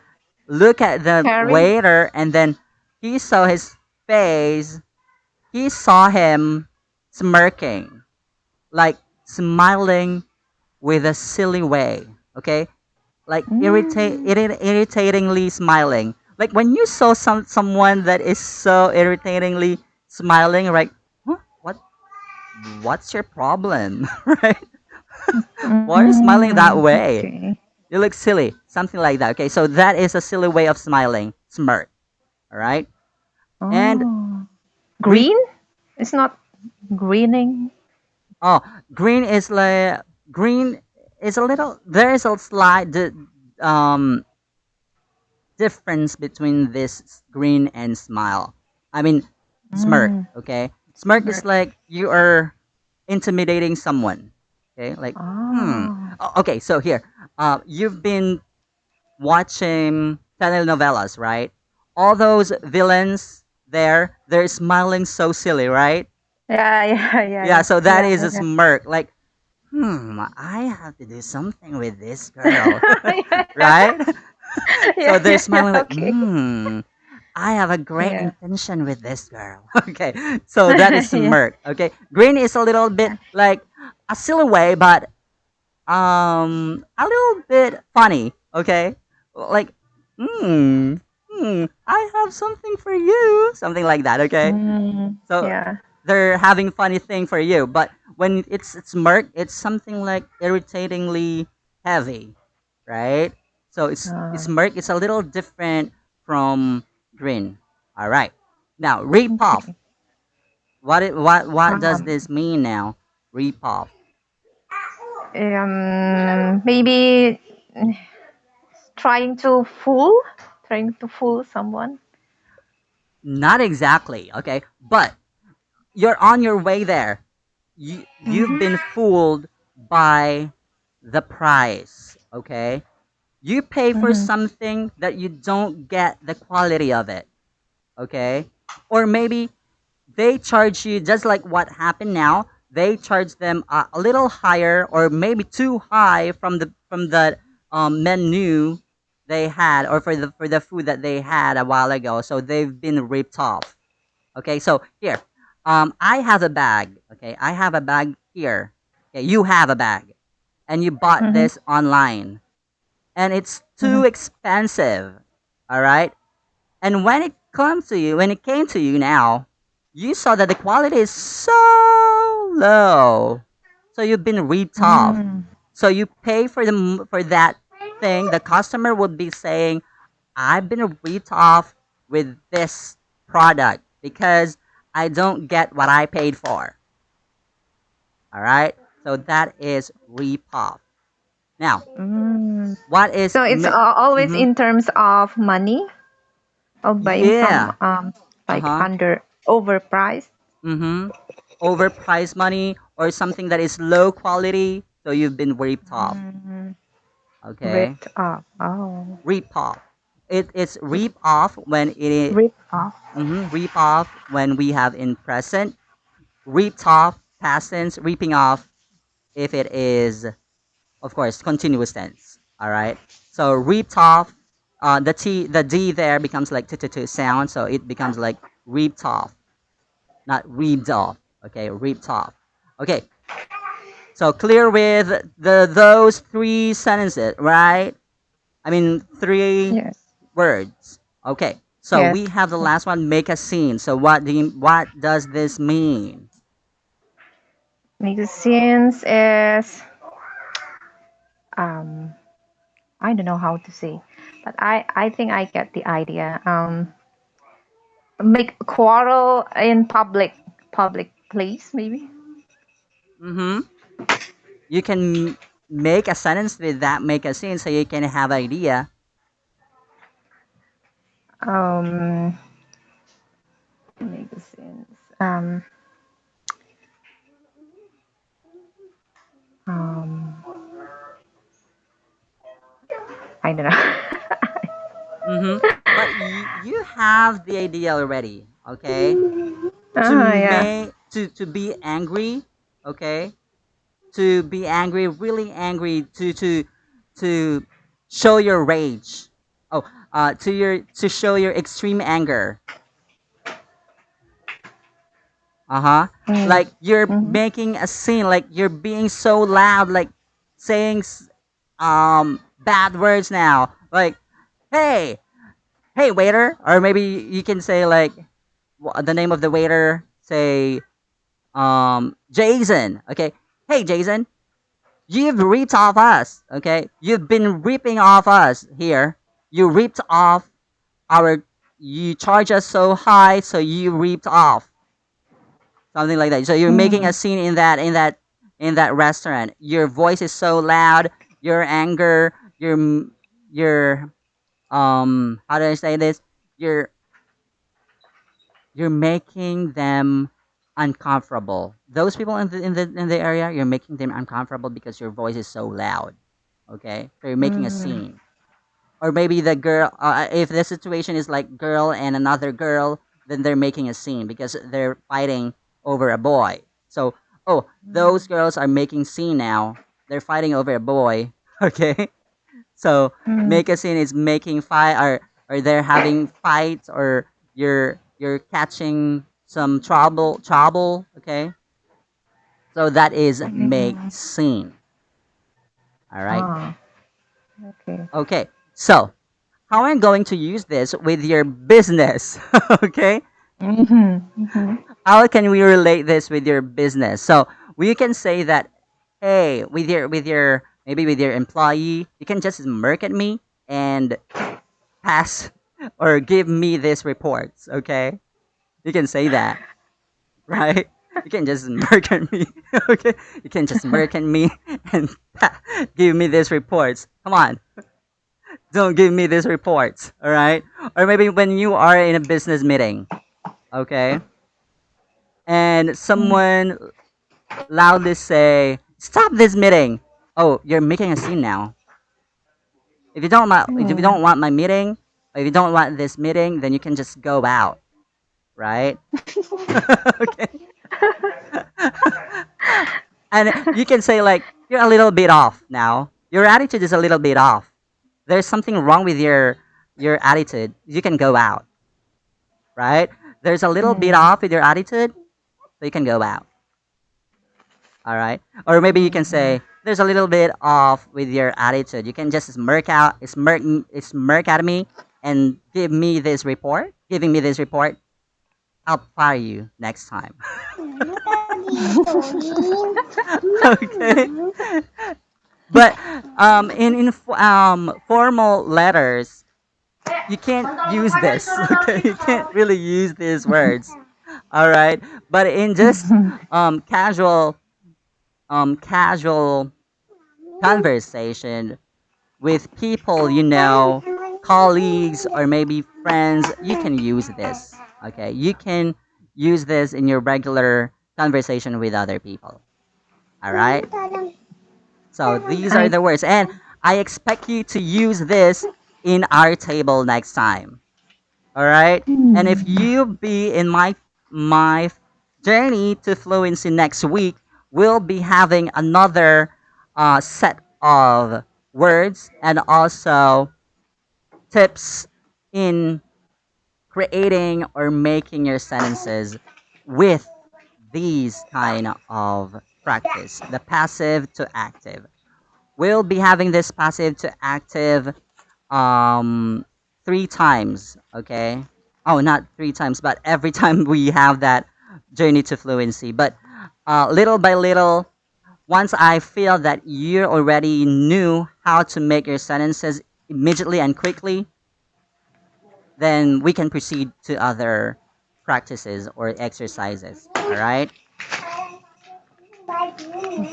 Look at the staring. waiter, and then he saw his face. He saw him smirking, like smiling with a silly way. Okay, like Mm, irritatingly smiling. Like when you saw someone that is so irritatingly smiling, right? Huh? What's your problem, right? Why are you smiling that way? okay. You look silly, something like that. Okay, so that is a silly way of smiling, smirk. All right, and Oh, re green? It's not greening. oh, green is like green is a little. There is a slight um difference between this green and smile. I mean, smirk. Mm, Okay, smirk is smirk. like you are intimidating someone. Okay, like Oh. Okay, so here, you've been watching telenovelas, right? All those villains there, they're smiling so silly, right? Yeah, yeah, yeah, Yeah, yeah, so that is a yeah, smirk. Like, I have to do something with this girl, yeah. right? So Yeah, they're yeah, yeah, smiling like, okay. I have a great Yeah. intention with this girl. Okay, so that is Yeah. smirk. Okay, green is a little bit like a silly way, but a little bit funny. Okay, like, I have something for you, something like that. Okay, so Yeah. they're having funny thing for you, but when it's smirk, it's something like irritatingly heavy, right? So it's Uh, smirk. It's a little different from grin. All right. Now repop. okay. What does Um, this mean now? Repop. maybe trying to fool, trying to fool someone. Not exactly. Okay, but you're on your way there. You've been Mm-hmm. fooled by the price. Okay, you pay for Mm-hmm. something that you don't get the quality of it. Okay, or maybe they charge you just like what happened now. They charge them a little higher or maybe too high from the menu they had, or for the food that they had a while ago, so they've been ripped off. Okay, so here, I have a bag. Okay, I have a bag here Okay, you have a bag and you bought Mm-hmm. this online and it's Mm-hmm. too expensive. All right? And when it came to you now, you saw that the quality is so low. So you've been ripped off. Mm-hmm. So you pay for for that thing. The customer would be saying, "I've been ripped off with this product because I don't get what I paid for." All right. So that is rip off. Now, Mm. what is So it's always mm-hmm, in terms of money of buying some yeah. Uh like huh. under overpriced. Mm-hmm. Overpriced money or something that is low quality, so you've been ripped off. Mm-hmm. Okay, Ripped off. Oh, rip off. It's rip off when ripped off. rip off when we have in present. Ripped off past tense. Ripping off if it is, of course, continuous tense. All right. So ripped off. The d there becomes like t sound, so it becomes like ripped off, not ripped off. Okay, ripped off. Okay, so clear with those three sentences, right? I mean three Yes. words. Okay. So Yes. we have the last one, make a scene. So what does this mean? Magazines is um I don't know how to say, but I think I get the idea. Make quarrel in public place maybe. Mm-hmm. You can make a sentence with that make a scene so you can have idea. Um, magazines. Um, I don't know. Mm-hmm. But you have the idea already, okay? Yeah. To be angry, okay? To be angry, really angry, to show your rage. Oh, to show your extreme anger. Uh huh. Mm. Like you're Mm-hmm. making a scene, like you're being so loud, like saying bad words now. Like, hey, hey waiter, or maybe you can say like the name of the waiter. Say Jason. Okay. Hey Jason, you've ripped off us, okay? You've been ripping off us here. You ripped off our. You charge us so high, so you ripped off something like that. So you're making a Mm. scene in that restaurant. Your voice is so loud. Your anger. Your How do I say this? You're you're making them uncomfortable. Those people in the area, you're making them uncomfortable because your voice is so loud. Okay, so you're making a Mm. scene, or maybe the girl. If the situation is like girl and another girl, then they're making a scene because they're fighting over a boy. So, oh, those girls are making scene now. They're fighting over a boy. Okay, so Mm. make a scene is making fight, or they're having fights, or you're catching some trouble. Okay, so that is make Mm. scene. All right. Ah. Okay. Okay. So how am I going to use this with your business? Okay. Mm-hmm. Mm-hmm. How can we relate this with your business? So we can say that, hey, with your maybe with your employee, you can just smirk at me and pass or give me these reports, okay? You can say that, right? You can just smirk at me, okay? You can just smirk at me and give me these reports. Come on, don't give me these reports, all right? Or maybe when you are in a business meeting, okay? And Mm. someone loudly say, "Stop this meeting." Oh, you're making a scene now. If you Mm. don't want my meeting, or if you don't want this meeting, then you can just go out, right? Okay. And you can say like you're a little bit off now. Your attitude is a little bit off. There's something wrong with your attitude. You can go out, right? There's a little bit Mm. off with your attitude, so you can go out. All right. Or maybe you can say there's a little bit off with your attitude. You can just smirk at me and giving me this report. I'll fire you next time. Okay. But in formal letters, you can't use this. Okay, you can't really use these words. All right. But in just casual casual conversation with people you know, colleagues or maybe friends, you can use this. Okay, you can use this in your regular conversation with other people. All right. So these are I the words, and I expect you to use this in our table next time. All right. And if you be in my journey to fluency next week, we'll be having another set of words and also tips in creating or making your sentences with these kind of practice, the passive to active. We'll be having this passive to active um 3 times, okay? Oh, not 3 times, but every time we have that journey to fluency. But little by little, once I feel that you already knew how to make your sentences immediately and quickly, then we can proceed to other practices or exercises. All right?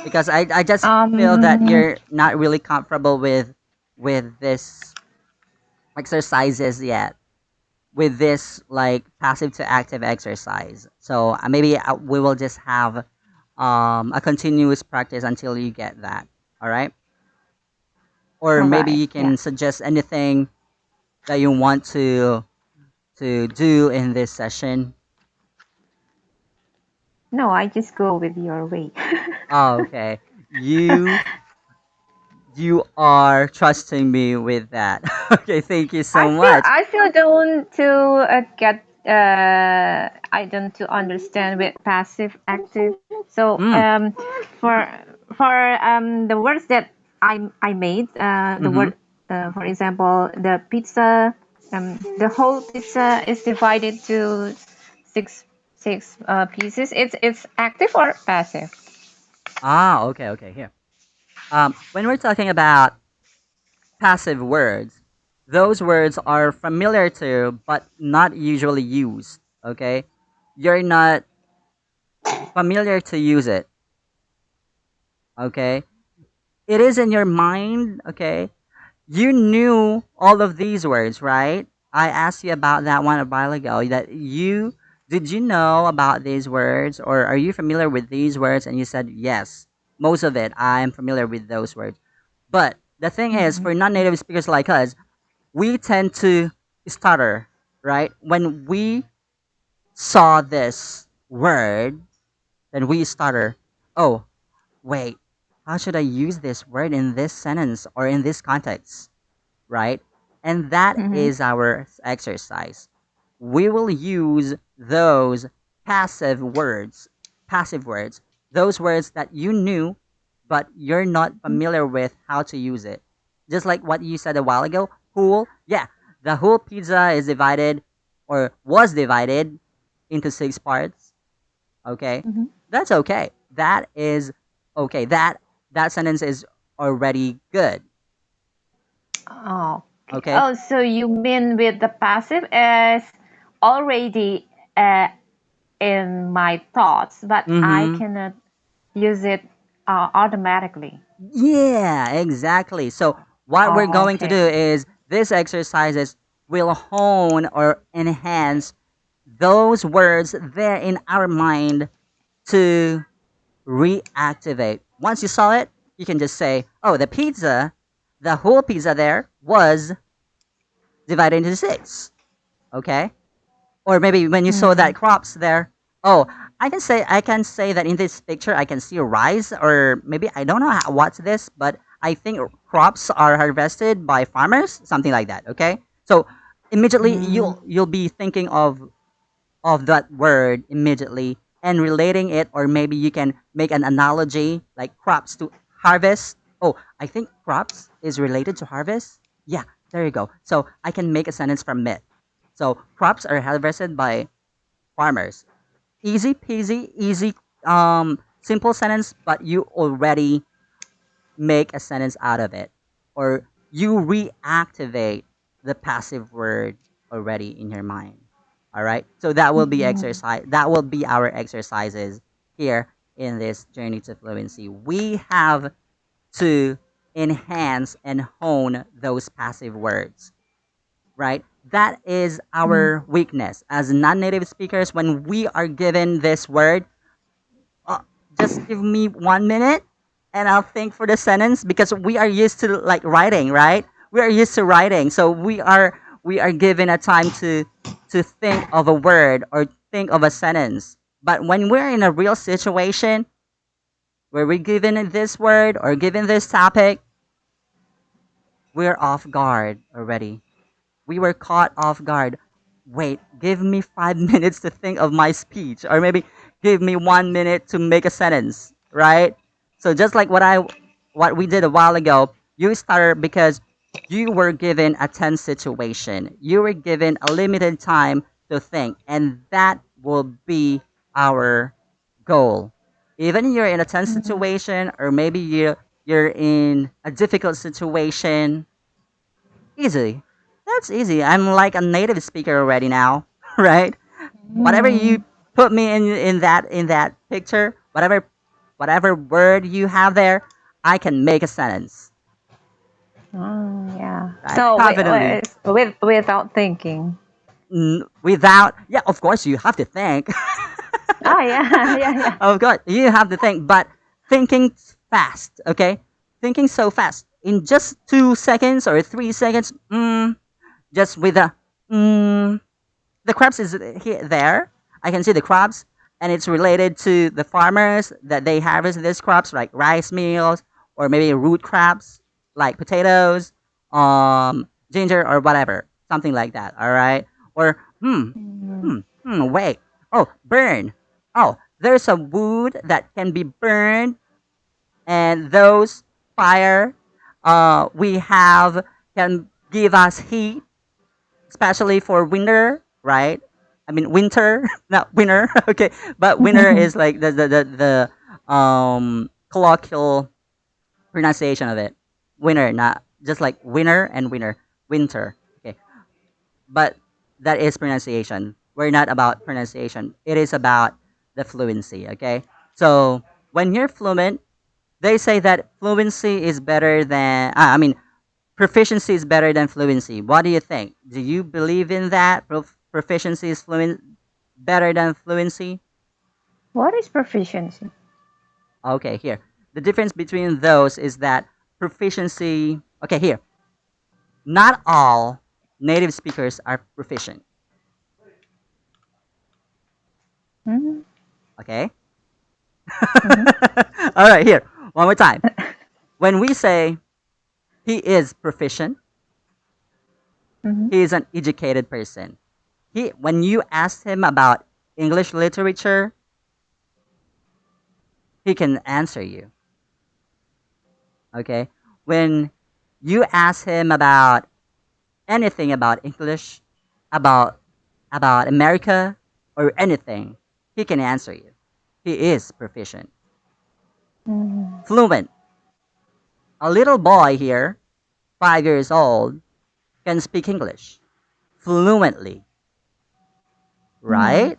Because I just feel that um you're not really comfortable with this exercises yet, with this like passive to active exercise. So maybe we will just have a continuous practice until you get that. All right? Or all maybe right, you yeah. can suggest anything that you want to do in this session. No, I just go with your way. Oh, okay. You are trusting me with that. Okay, thank you so much. I still don't to get I don't to understand with passive active. So Mm. for the words that I made the Mm-hmm. word for example the pizza the whole pizza is divided to six pieces. It's active or passive? Ah, okay, okay. Here. When we're talking about passive words, those words are familiar to but not usually used. Okay, you're not familiar to use it. Okay, it is in your mind. Okay, you knew all of these words, right? I asked you about that one a while ago. That you did you know about these words, or are you familiar with these words? And you said yes, most of it. I'm familiar with those words. But the thing is, for non-native speakers like us, we tend to stutter, right? When we saw this word, then we stutter. Oh, wait, how should I use this word in this sentence or in this context? Right? And that Mm-hmm. is our exercise. We will use those passive words, those words that you knew, but you're not familiar with how to use it. Just like what you said a while ago, whole, yeah, the whole pizza is divided or was divided into 6 parts. Okay, Mm-hmm. that's okay. That is okay. That sentence is already good. Okay. Okay. Oh, so you mean with the passive is already in my thoughts, but I Mm-hmm. cannot use it automatically. Yeah, exactly. So what we're Oh, going to do okay. is this exercises will hone or enhance those words there in our mind to reactivate. Once you saw it, you can just say, "Oh, the whole pizza there was divided into 6." Okay? Or maybe when you saw Mm-hmm. that crops there, oh, I can say that in this picture I can see rice, or maybe I don't know what's this, but I think crops are harvested by farmers, something like that. Okay, so immediately Mm-hmm. you'll be thinking of that word immediately, and relating it, or maybe you can make an analogy like crops to harvest. Oh, I think crops is related to harvest. Yeah, there you go. So I can make a sentence from it. So crops are harvested by farmers. Easy peasy, easy, simple sentence, but you already make a sentence out of it, or you reactivate the passive word already in your mind. All right, so that will be Mhm. exercise. That will be our exercises here in this journey to fluency. We have to enhance and hone those passive words, right? That is Mhm. our weakness as non-native speakers. When we are given this word, uh, just give me 1 minute and I'll think for the sentence, because we are used to like writing, right? We are used to writing, so we are given a time to think of a word or think of a sentence. But when we're in a real situation where we're given this word or given this topic, we're off guard already. We were caught off guard. Wait, give me 5 minutes to think of my speech, or maybe give me 1 minute to make a sentence, right? So just like what we did a while ago, you started because you were given a tense situation. You were given a limited time to think, and that will be our goal. Even you're in a tense Mhm. situation, or maybe you're in a difficult situation. Easy. That's easy. I'm like a native speaker already now, right? Whatever you Mhm. put me in that picture, whatever word you have there, I can make a sentence, Oh, yeah. right? So Confidently. without thinking. Without, yeah, of course you have to think. Oh yeah, yeah, yeah. Of course you have to think, but thinking fast, okay? Thinking so fast in just 2 seconds or 3 seconds, just with a mm, the crabs is here there. I can see the crops, and it's related to the farmers that they harvest these crops, like rice meals or maybe root crops like potatoes, ginger or whatever, something like that. All right, or Mhm. wait. Oh, burn. Oh, there's a wood that can be burned, and those fire we have can give us heat, especially for winter, right? I mean winter, not winter. Okay, but winter is like the colloquial pronunciation of it. Winter, not just like winter and winter, winter. Okay, but that is pronunciation. We're not about pronunciation. It is about the fluency. Okay, so when you're fluent, they say that fluency is better than. I mean, proficiency is better than fluency. What do you think? Do you believe in that? Proficiency is better than fluency? What is proficiency? Okay, here. The difference between those is that proficiency. Okay, here. Not all native speakers are proficient. Mhm. Okay? Mhm. All right, here. One more time. When we say he is proficient, Mhm. he is an educated person. When you ask him about English literature, he can answer you. Okay, when you ask him about anything about English, about America or anything, he can answer you. He is proficient. Mhm. Fluent. A little boy here, 5 years old, can speak English fluently, Mhm. right?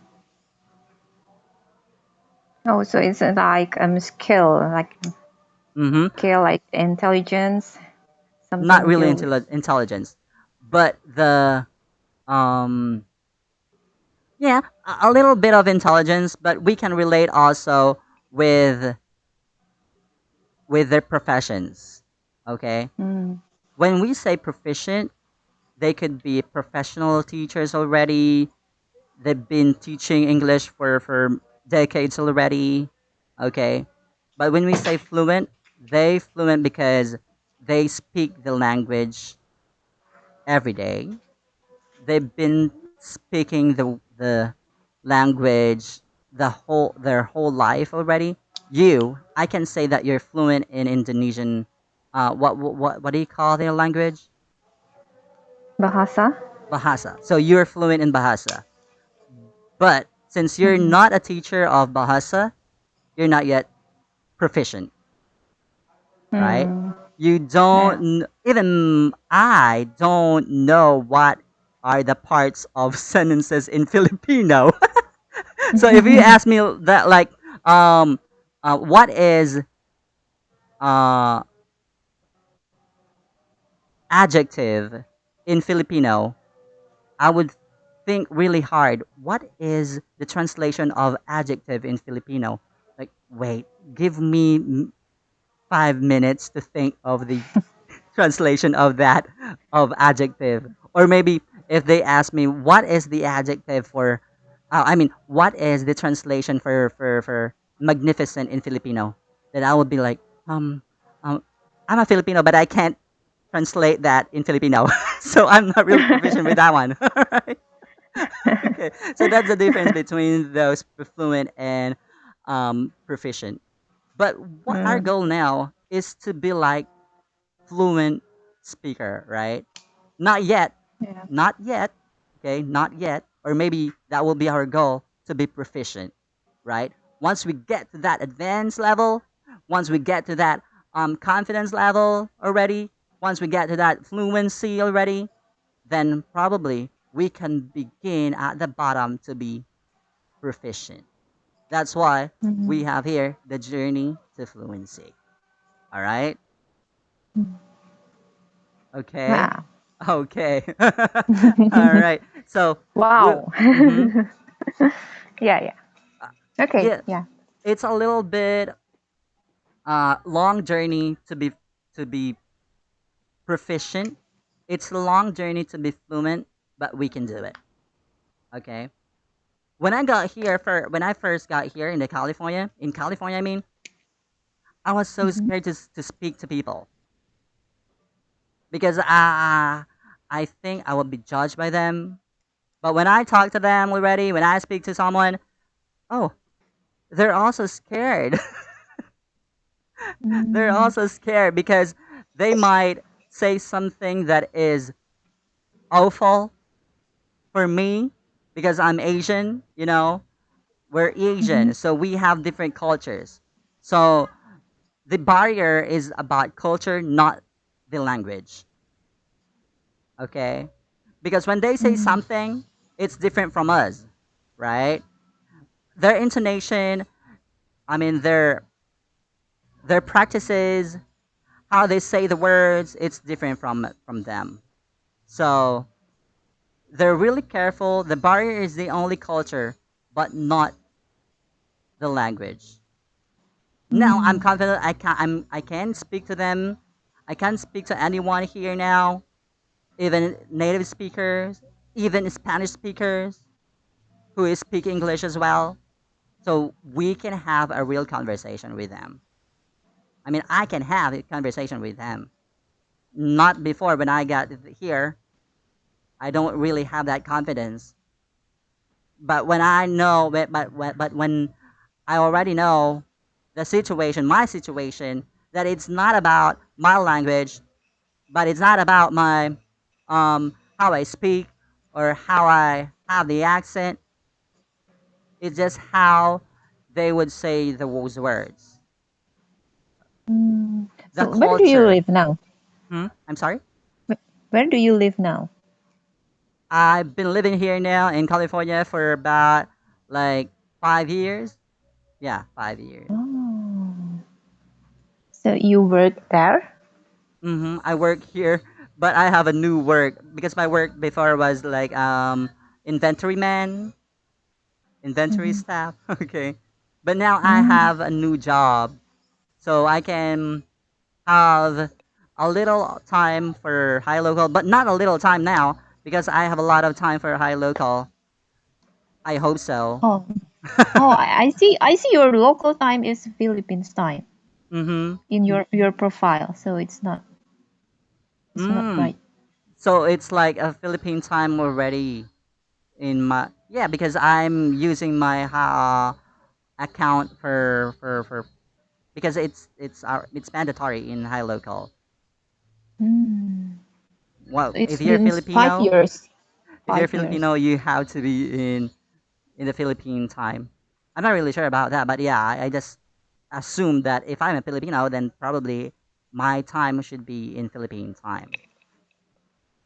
Oh, so it's like Mm-hmm. skill like intelligence, Not something to really do with. intelligence, but the um yeah, a little bit of intelligence, but we can relate also with their professions. Okay? Mm. When we say proficient, they could be professional teachers already. They've been teaching English for decades already. Okay? But when we say fluent, they fluent because they speak the language every day. They've been speaking the language their whole life already. You, I can say that you're fluent in Indonesian. What do you call their language? Bahasa. Bahasa. So you're fluent in Bahasa, but since you're Mm-hmm. not a teacher of Bahasa, you're not yet proficient, right? Mm, You yeah. even I don't know what are the parts of sentences in Filipino. So if you ask me that, like, um, what is uh adjective in Filipino, I would think really hard. What is the translation of adjective in Filipino? Like, wait, give me 5 minutes to think of the translation of that of adjective. Or maybe if they ask me what is the adjective for, I mean, what is the translation for magnificent in Filipino, then I would be like, um, um, I'm a Filipino, but I can't translate that in Filipino, so I'm not really proficient with that one. Alright? Okay, so that's the difference between those fluent and proficient. But what our Mm, goal now is to be like fluent speaker, right? Not yet, yeah. not yet, okay, not yet. Or maybe that will be our goal to be proficient, right? Once we get to that advanced level, once we get to that confidence level already, once we get to that fluency already, then probably we can begin at the bottom to be proficient. That's why Mm, we have here the journey to fluency. All right? mm. Okay. Wow. Okay. All right. So we. Wow. Mm-hmm. Yeah, yeah. uh, Okay, yeah, yeah. it's a little bit long journey to be proficient. It's a long journey to be fluent, but we can do it. Okay. When I first got here in California, I mean, I was so Mm-hmm. scared to speak to people because I think I would be judged by them. But when I talk to them already, when I speak to someone, oh, they're also scared. They're Mm, also scared because they might say something that is awful for me because I'm Asian, you know. We're mm-hmm. Asian, so we have different cultures. So the barrier is about culture, not the language. Okay? Because when they say Mm, something, it's different from us, right? Their intonation, I mean their practices, how they say the words, it's different from them. So they're really careful. The barrier is the only culture, but not the language. Now I'm mm, confident I can speak to them. I can speak to anyone here now, even native speakers, even Spanish speakers who speak English as well. So we can have a real conversation with them. I mean, I can have a conversation with them. Not before when I got here, I don't really have that confidence. But when I know, but when I already know the situation, my situation, that it's not about my language, but it's not about my how I speak or how I have the accent. It's just how they would say those words, mm. the So where do you culture. live now? I'm sorry. Where do you live now? I've been living here now in California for about like 5 years. Yeah, 5 years. Oh, so you work there? I work here, but I have a new work because my work before was like inventory man, inventory Mm-hmm. staff. Okay, but now I Mm. have a new job, so I can have a little time for high local, but not a little time now because I have a lot of time for high local. I hope so. Oh, oh, I see. I see your local time is Philippines time Mm-hmm. in your profile, so it's not Mm. right. So it's like a Philippine time already in my, yeah, because I'm using my account for because it's mandatory in high local. Mm. Well, So it's been 5 years. if you're 5 years. Filipino, you have to be in the Philippine time. I'm not really sure about that, but yeah, I just assume that if I'm a Filipino, then probably my time should be in Philippine time.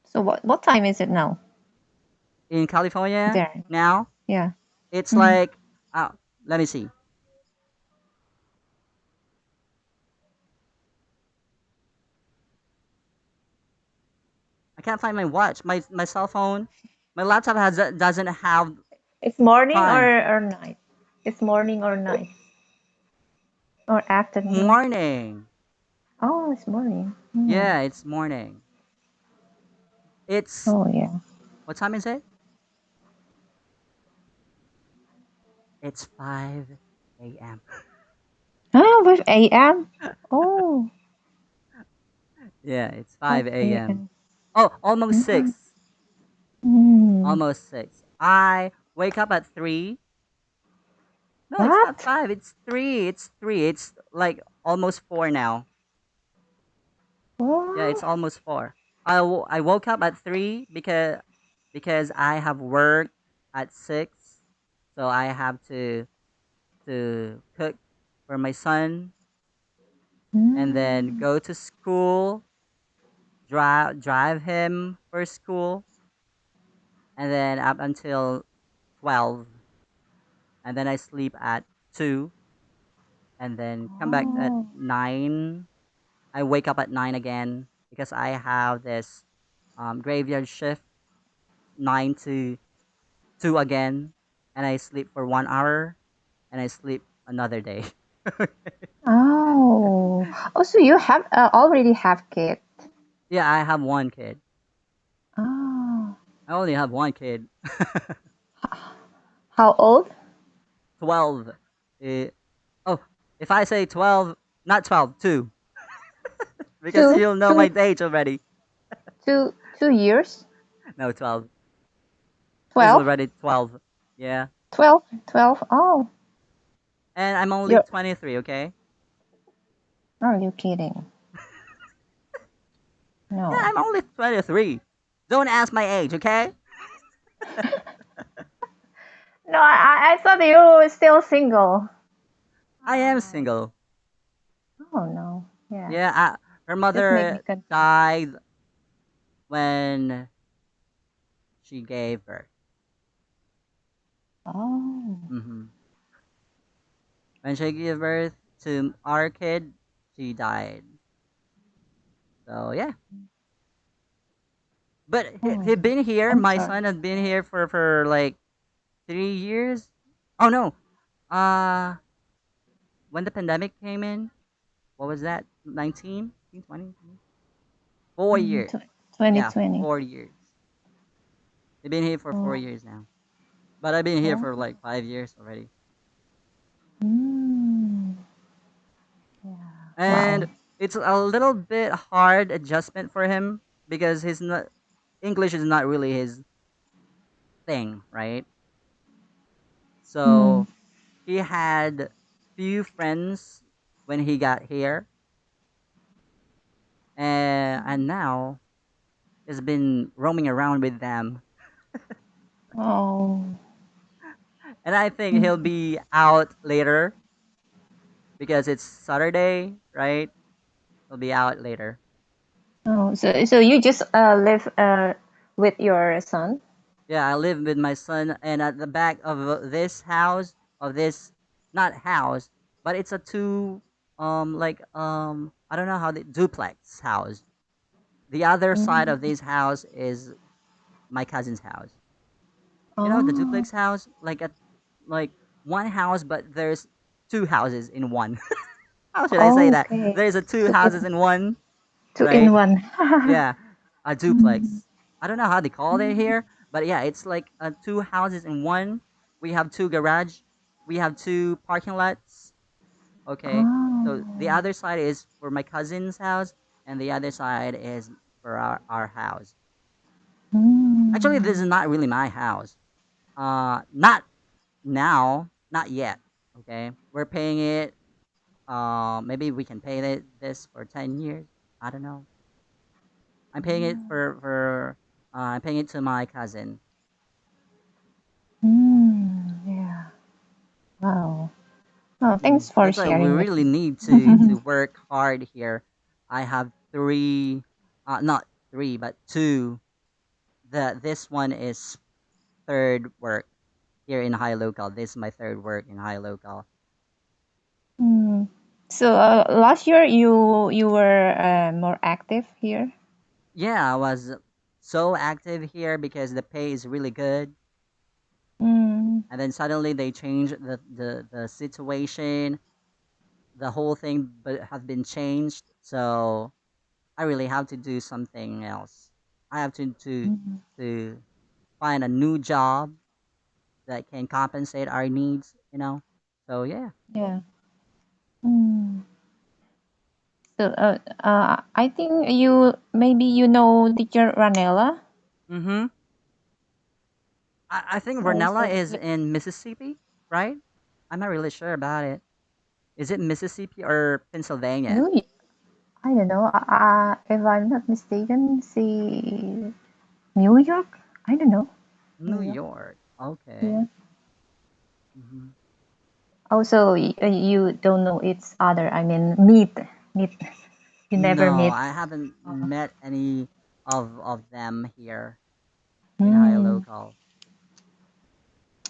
So what time is it now? In California There. now, Yeah. it's Mm. like uh, let me see. I can't find my watch. My cell phone, my laptop doesn't have It's morning time. or night? It's morning or night or afternoon? Morning. Oh, it's morning. Mm. Yeah, it's morning. It's Oh yeah. what time is it? It's 5 a.m. Ah, with AM. Oh, Yeah, it's 5 5 a.m. a.m. Oh, almost Mm. 6. Mm. Almost 6. I wake up at 3. No, it's not What? 5. It's 3. It's 3. It's like almost 4 now. Yeah, it's What? almost 4. I woke up at 3 because I have work at 6. So I have to cook for my son and then Mm. go to school, drive him for school, and then up until 12, and then I sleep at 2, and then come back at Oh. 9. I wake up at 9 again because I have this graveyard shift, 9 to 2 again, and I sleep for 1 hour, and I sleep another day. Oh. Oh, so you have already have kid. Yeah, I have one kid. Oh. I only have one kid. How old? 12. Eh, oh, if I say 12, not 12, 2, because Two, you'll know my two, age already. 2 years? No, 12. He's 12? already 12. Yeah. 12? 12? Oh, And I'm only you're, 23, okay? are you kidding? Yeah, No. I'm only 23. Don't ask my age, okay? No, I thought you were still single. I am Oh, single. oh no. Yeah. Yeah, her Just made me mother confused. died when she gave birth. Oh. Hmm. When she gave birth to our kid, she died. So, yeah. But he Oh. been here. I'm My sorry. son has been here for like 3 years. Oh, no. Uh, when the pandemic came in, what was that? 19? 20? 4 years. Yeah, 2020. 4 years. I've been here for four Oh. years now. But I've been here Oh. for like 5 years already. Mm. Yeah. And Wow. it's a little bit hard adjustment for him because his not English is not really his thing, right? Mm. So he had few friends when he got here, and now he's been roaming around with them. Oh. And I think he'll Mm. be out later because it's Saturday, right? He'll be out later. Oh. So you just live with your son? Yeah, I live with my son, and at the back of this house, of this not house, but it's a two like I don't know how the duplex house. The other side of Mm. this house is my cousin's house. You know the Oh. duplex house, like one house, but there's two houses in one. How should I say that? Okay. There's a two Two houses in in one, two in right? one. Yeah, a Mm. duplex. I don't know how they call it Mm. here, but yeah, it's like two houses in one. We have two garage. We have two parking lots. Okay, so the Oh. other side is for my cousin's house, and the other side is for our house. Actually, this is Mm. not really my house. Not now, not yet. Okay, we're paying it. Maybe we can pay it this for 10 years. I don't know. I'm paying it for. I'm paying it to my cousin. Yeah. Wow. Oh, Mm. thanks for That's why we sharing with really me. need to work hard here. I have three, not three, but two. This one is third work here in high local. This is my third work in high local. Mm. So last year you were more active here. Yeah, I was so active here because the pay is really good. Mm. And then suddenly they changed the situation. The whole thing but have been changed. So I really have to do something else. I have Mm. to find a new job that can compensate our needs. So yeah. Yeah. Mm. So I think maybe you know teacher Ranella. Mm-hmm. I think She Ranella also is in Mississippi, right? I'm not really sure about it. Is it Mississippi or Pennsylvania? New. I don't know. If I'm not mistaken, she New York. I don't know. New New York. York. Okay. Yeah. Hmm. Also, you don't know its other. I mean, meet. You never No, meet. I haven't Oh. met any of them here in high Mm. local.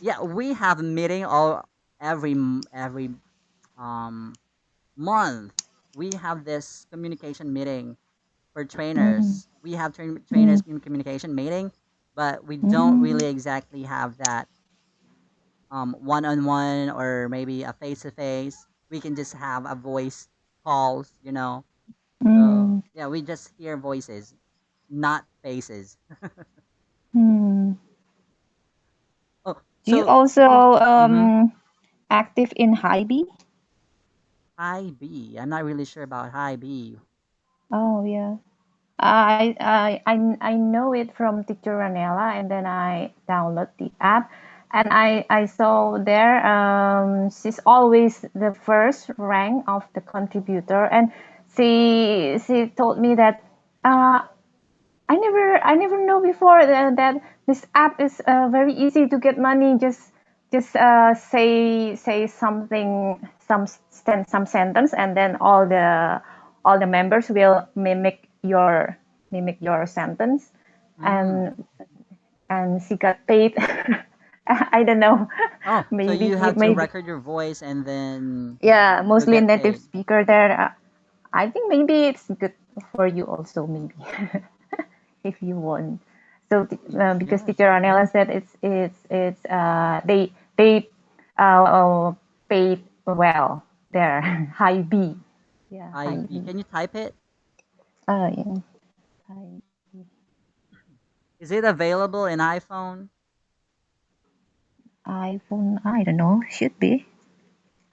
Yeah, we have a meeting all every um month. We have this communication meeting for Mm. trainers. We have Mm. trainers communication meeting, but we don't Mm. really exactly have that one on one or maybe a face to face. We can just have a voice calls. So Mm. yeah, we just hear voices, not faces. Mm. Oh, Do you so also mm-hmm. active in high B? High B. I'm not really sure about high B. Oh yeah. I know it from Teacher Ranella, and then I download the app, and I saw there she's always the first rank of the contributor, and she told me that uh, I never know before that this app is very easy to get money. Just say something, some sentence, and then all the members will mimic your sentence, Mm. and and she got paid. I don't know, Oh, so maybe you have to maybe record your voice and then yeah, you'll mostly get native paid. speaker there. I think maybe it's good for you also, maybe. If you want. So because Yeah. teacher Anela said it's they paid well there. High B. Yeah, High high B. B. Can you type it? Yeah. High Is it available in iPhone? iPhone. I don't know. Should be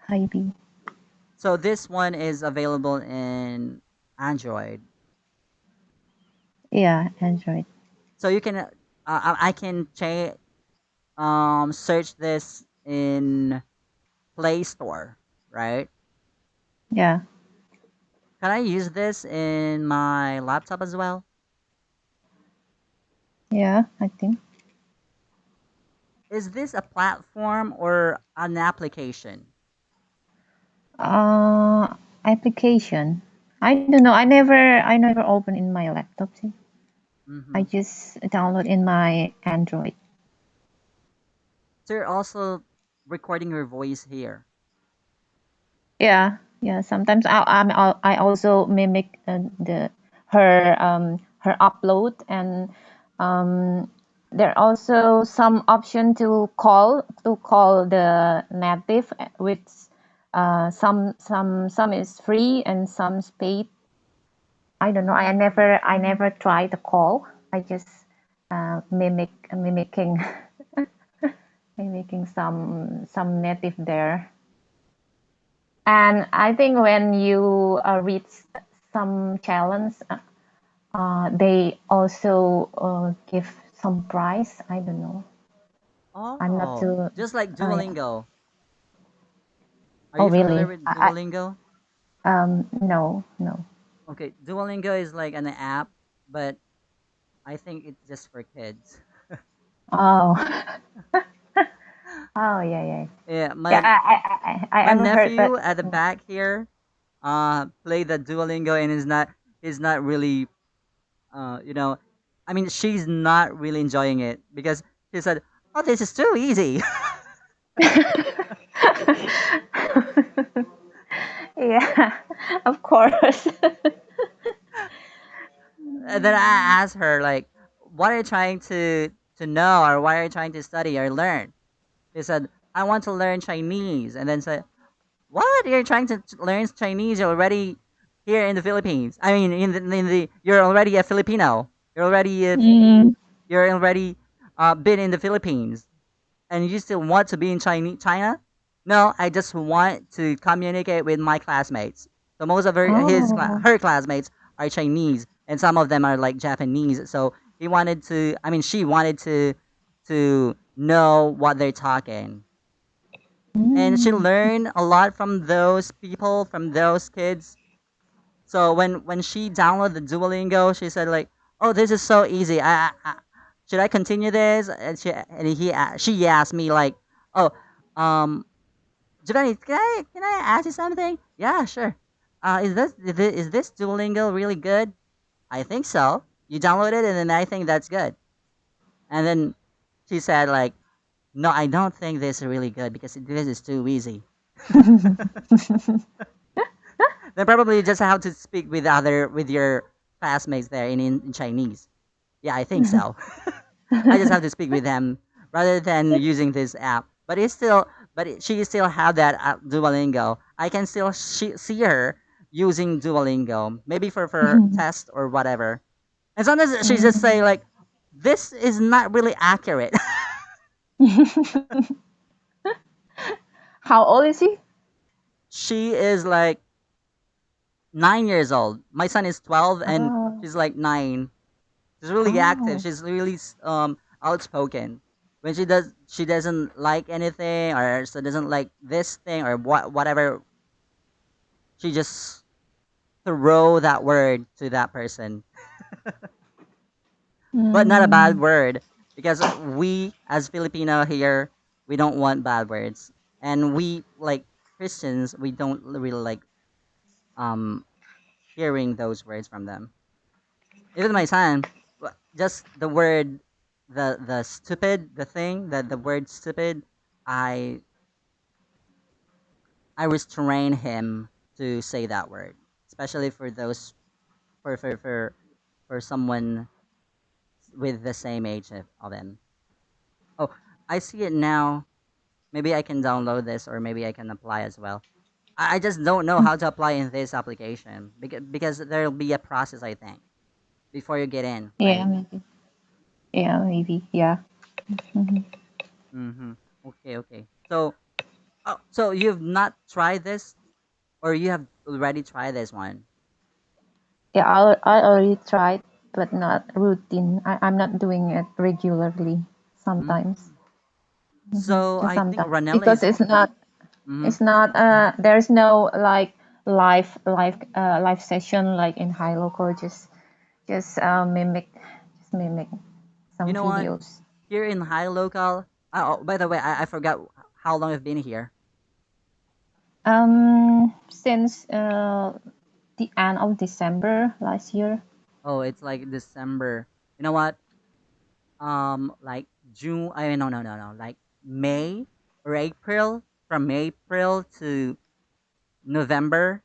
high B. So this one is available in Android. Yeah, Android. So you can I can search this in Play Store, right? Yeah, Can I use this in my laptop as well? yeah. I think. Is this a platform or an application? Application. I don't know. I never open in my laptop. See, I Mm-hmm. just download in my Android. So you're also recording your voice here. Yeah, yeah. Sometimes I also mimic the her upload, and there are also some option to call the native, which some is free and some is paid. I don't know. I never try the call. I just mimicking mimicking some native there. And I think when you reach some challenge, they also give some prize. I don't know. I'm not Oh, too. just like Yeah. Duolingo. Are Oh, you familiar really? with Duolingo? No, no. Okay, Duolingo is like an app, but I think it's just for kids. Oh, oh, yeah, yeah, Yeah, yeah. I my ever heard, but nephew at the no. back here played the Duolingo and is not really you know, I mean she's not really enjoying it because she said, "Oh, this is too easy." Yeah, of course. And then I asked her like, "What are you trying to know, or what are you trying to study or learn?" She said, "I want to learn Chinese." And then said, "What? You're trying to learn Chinese? You're already here in the Philippines. I mean, in the you're already a Filipino. Mm. You're already been in the Philippines, and you still want to be in China? No, I just want to communicate with my classmates. So most of Oh. her classmates are Chinese, and some of them are like Japanese. So he wanted to. I mean, she wanted to know what they're talking, and she Mm. learned a lot from those people, from those kids. So when she downloaded the Duolingo, she said like, "Oh, this is so easy. Should I continue this?" She asked me like, "Oh, um, Giovanni, can I ask you something?" Yeah, sure. Is this Duolingo really good? I think so. You download it, and then I think that's good. And then she said like, "No, I don't think this is really good because this is too easy." Then probably you just have to speak with your classmates there in Chinese. Yeah, I think so. I just have to speak with them rather than using this app. But it's still, she still have that Duolingo. I can still see her using Duolingo, maybe for test or whatever. And sometimes she just say Mm. like, "This is not really accurate." How old is he? She is like 9 years old. My son is 12, and Oh. she's like 9. She's really active. Oh. She's really outspoken. When she doesn't like anything or so doesn't like this thing or whatever, she just throw that word to that person. But not a bad Mm. word because we as Filipino here, we don't want bad words. And we like Christians, we don't really like um hearing those words from them. Even my son, just the word, the stupid, the thing, the word stupid, I I restrain him to say that word, especially for those for someone with the same age of him. Oh, I see it now. Maybe I can download this, or maybe I can apply as well. I just don't know how to apply in this application because there'll be a process, I think, before you get in, Yeah, right? maybe. Yeah, maybe. Yeah. Mhm. Mm-hmm. Okay, okay. So, oh, so you've not tried this, or you have already tried this one? Yeah, I already tried, but not routine. I'm not doing it regularly. Sometimes. Mm. So Just I think sometimes Ranella because is. Mm-hmm. it's not there's no like live session like in high local. Just mimic You some know what? videos. Here in High Local. Oh, by the way, I forgot how long I've been here. Since the end of December last year. Oh, it's like December. You know what? Like June. I mean, no. Like May or April. From April to November,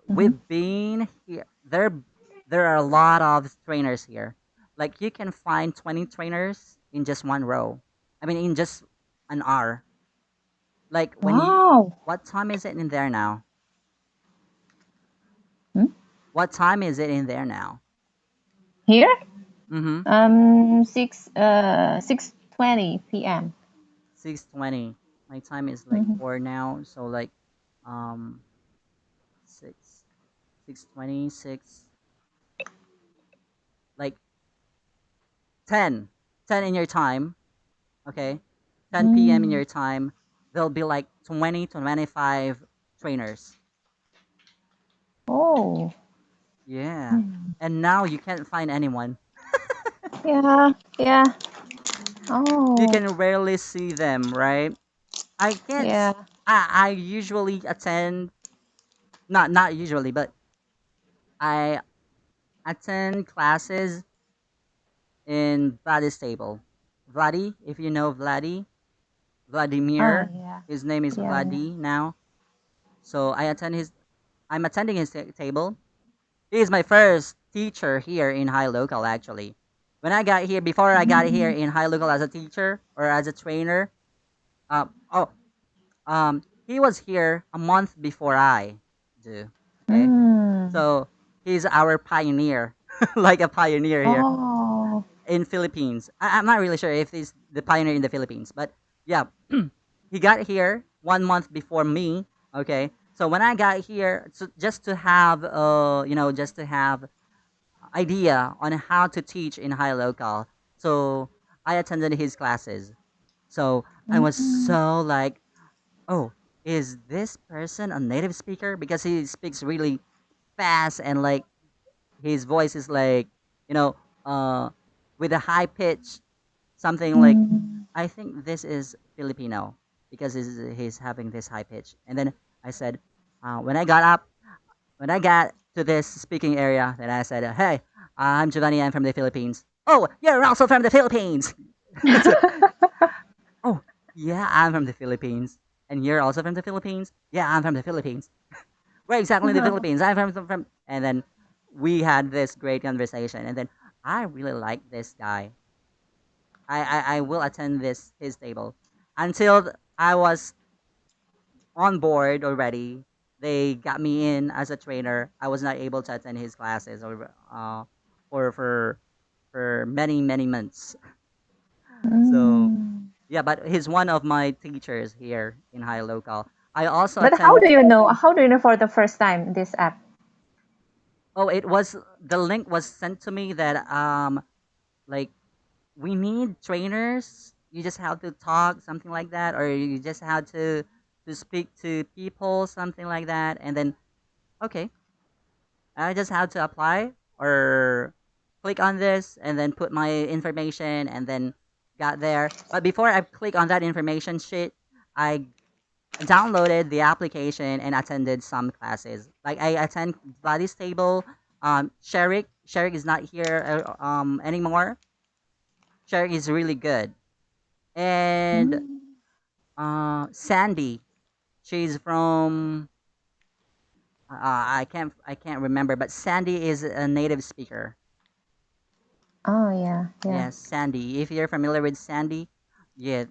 Hmm. we've been here. There are a lot of trainers here. Like you can find 20 trainers in just one row. I mean, in just an hour. Like when you, Wow. what time is it in there now? Hmm? What time is it in there now? Here? Mm-hmm. 6:20 p.m. 6:20. My time is like Hmm. 4 now, so like um 6 6:20 like 10 10 in your time. Okay, 10 p.m. in Mm. your time. there'll be like 20 to 25 trainers. Oh. Yeah. Hmm. And now you can't find anyone. Yeah. Yeah. You Oh. can rarely see them, right? I can't. Yeah. I usually attend, not usually, but I attend classes in Vladi's table. Vladi, if you know Vladi, Oh Vladimir, yeah. his name is Yeah. Yeah. Vladi now. So I'm attending his table. He is my first teacher here in High Local, actually. When I got here, before I got here Mm. in High Local as a teacher or as a trainer, oh, he was here a month before I do. Okay, Mm. so he's our pioneer, like a pioneer here Oh. in Philippines. I'm not really sure if he's the pioneer in the Philippines, but yeah, he got here 1 month before me. Okay, so when I got here, so just to have just to have idea on how to teach in high local, so I attended his classes. So I was Mm. so like, oh, is this person a native speaker? Because he speaks really fast and like his voice is like, you know, uh, with a high pitch, something like, Mm. I think this is Filipino because he's having this high pitch. And then I said, when I got up, when I got to this speaking area, then I said, hey, I'm Giovanni, I'm from the Philippines. Oh, you're also from the Philippines. So, oh, yeah, I'm from the Philippines. And you're also from the Philippines? Yeah, I'm from the Philippines. Where exactly in the Philippines? I'm from. And then we had this great conversation. And then I really like this guy. I will attend this his table until I was on board already. They got me in as a trainer. I was not able to attend his classes or for many months. So Mm. yeah, but he's one of my teachers here in High Local. I also But how attend. do you know? How do you know for the first time this app? Oh, it was the link was sent to me that like we need trainers. You just have to talk something like that, or you just have to speak to people something like that, and then okay, I just have to apply or click on this and then put my information and then got there. But before I click on that information sheet, I downloaded the application and attended some classes. Like I attend Body's Table. Sherik is not here anymore. Sherik is really good. And Mm. Sandy, she's from I can't remember, but Sandy is a native speaker. Oh yeah. Yeah. Yes, Sandy. If you're familiar with Sandy, yeah,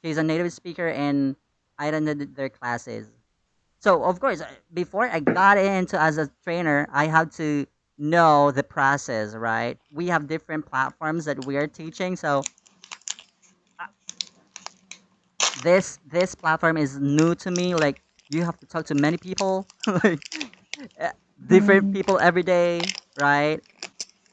she's a native speaker, and I attended their classes. So of course, before I got into as a trainer, I have to know the process, right? We have different platforms that we are teaching, so uh, this platform is new to me. Like you have to talk to many people, like uh, different Mm. people every day, right?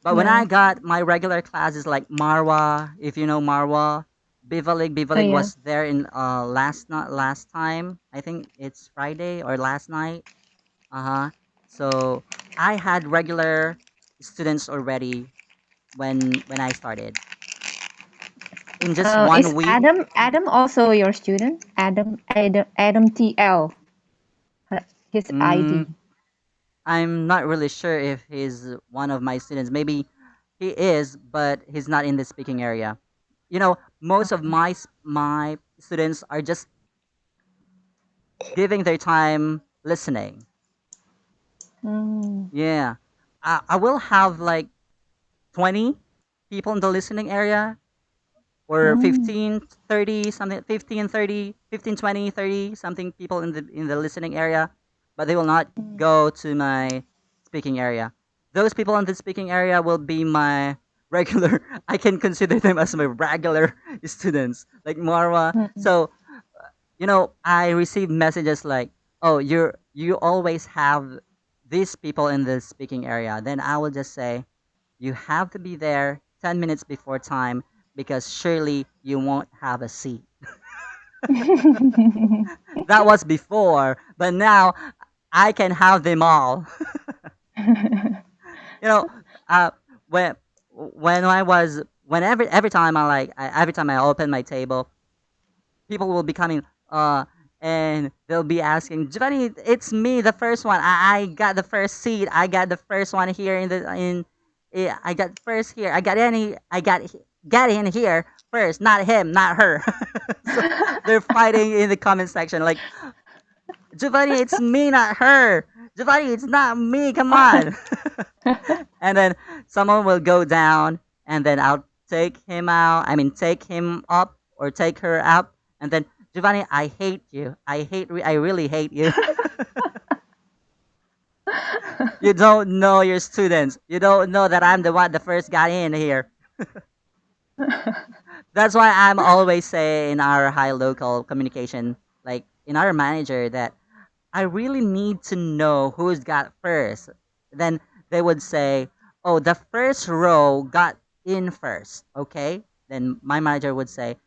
But when I Yeah. got my regular classes like Marwa, if you know Marwa, Oh Bivalig yeah. was there in not last time. I think it's Friday or last night. Uh-huh. So I had regular students already when I started. In just Is 1 week, Adam also your student? Adam TL. His mm, ID. I'm not really sure if he's one of my students. Maybe he is, but he's not in the speaking area. Most of my students are just giving their time listening. Mm. Yeah. I will have like 20 people in the listening area or Mm. 15, 30, something 15, 30, 15, 20, 30, something people in the listening area, but they will not Mm. go to my speaking area. Those people in the speaking area will be my regular I can consider them as my regular students like Marwa. Mm. So I receive messages like, "Oh, you always have these people in the speaking area." Then I will just say, "You have to be there 10 minutes before time because surely you won't have a seat." That was before, but now I can have them all. You know, uh, when when I was whenever every time every time I open my table, people will be coming and they'll be asking, Giovanni, it's me, the first one. I got the first seat. I got the first one here in the in. I got first here. Got in here first, not him, not her. So they're fighting in the comment section like, Giovanni, it's me, not her. Giovanni, it's not me. Come on. And then someone will go down, and then I'll take him out. I mean, take him up or take her up, and then Giovanni, I hate you. I really hate you. You don't know your students. You don't know that I'm the one that first got in here. That's why I'm always say in our high local communication, like in our manager, that I really need to know who's got first. Then they would say, "Oh, the first row got in first." Okay. Then my manager would say,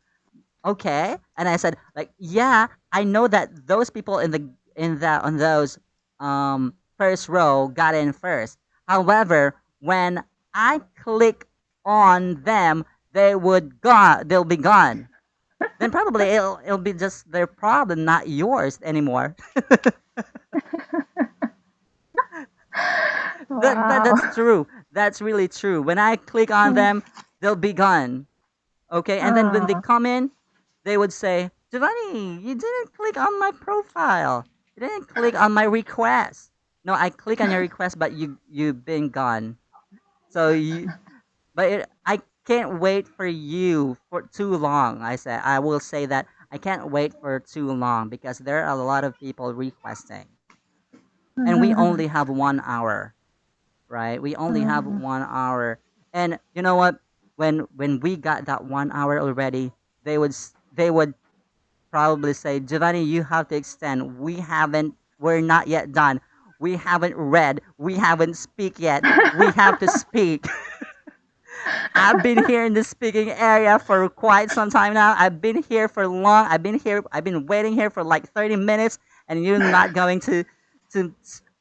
"Okay," and I said, "Like, yeah, I know that those people in the on those first row got in first. However, when I click on them, they'll be gone. Then probably it'll be just their problem, not yours anymore." Wow. That's true. That's really true. When I click on them, they'll be gone. Okay, and then when they Oh. come in, they would say, Giovanni, you didn't click on my profile. You didn't click on my request. No, I click on your request, but you've been gone. So I can't wait for you for too long. I will say that I can't wait for too long because there are a lot of people requesting, and we only have 1 hour, right? We only have 1 hour. And you know what? When we got that 1 hour already, they would probably say, Giovanni, you have to extend. We're not yet done. We haven't read. We haven't speak yet. We have to speak. I've been here in the speaking area for quite some time now. I've been here for long. I've been waiting here for like 30 minutes, and you're not going to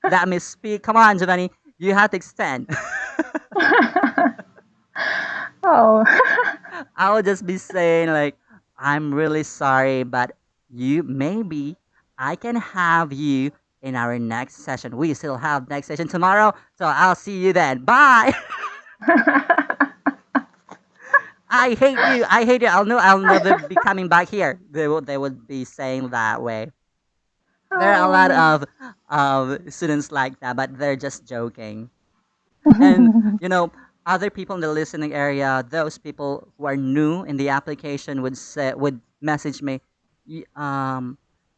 let me speak. Come on, Giovanni. You have to extend. Oh. I will just be saying like, I'm really sorry, but you maybe I can have you in our next session. We still have next session tomorrow, so I'll see you then. Bye. I hate you. I hate you. I'll never be coming back here. They would be saying that way. There are a lot Oh. of students like that, but they're just joking. And you know, other people in the listening area, those people who are new in the application would message me,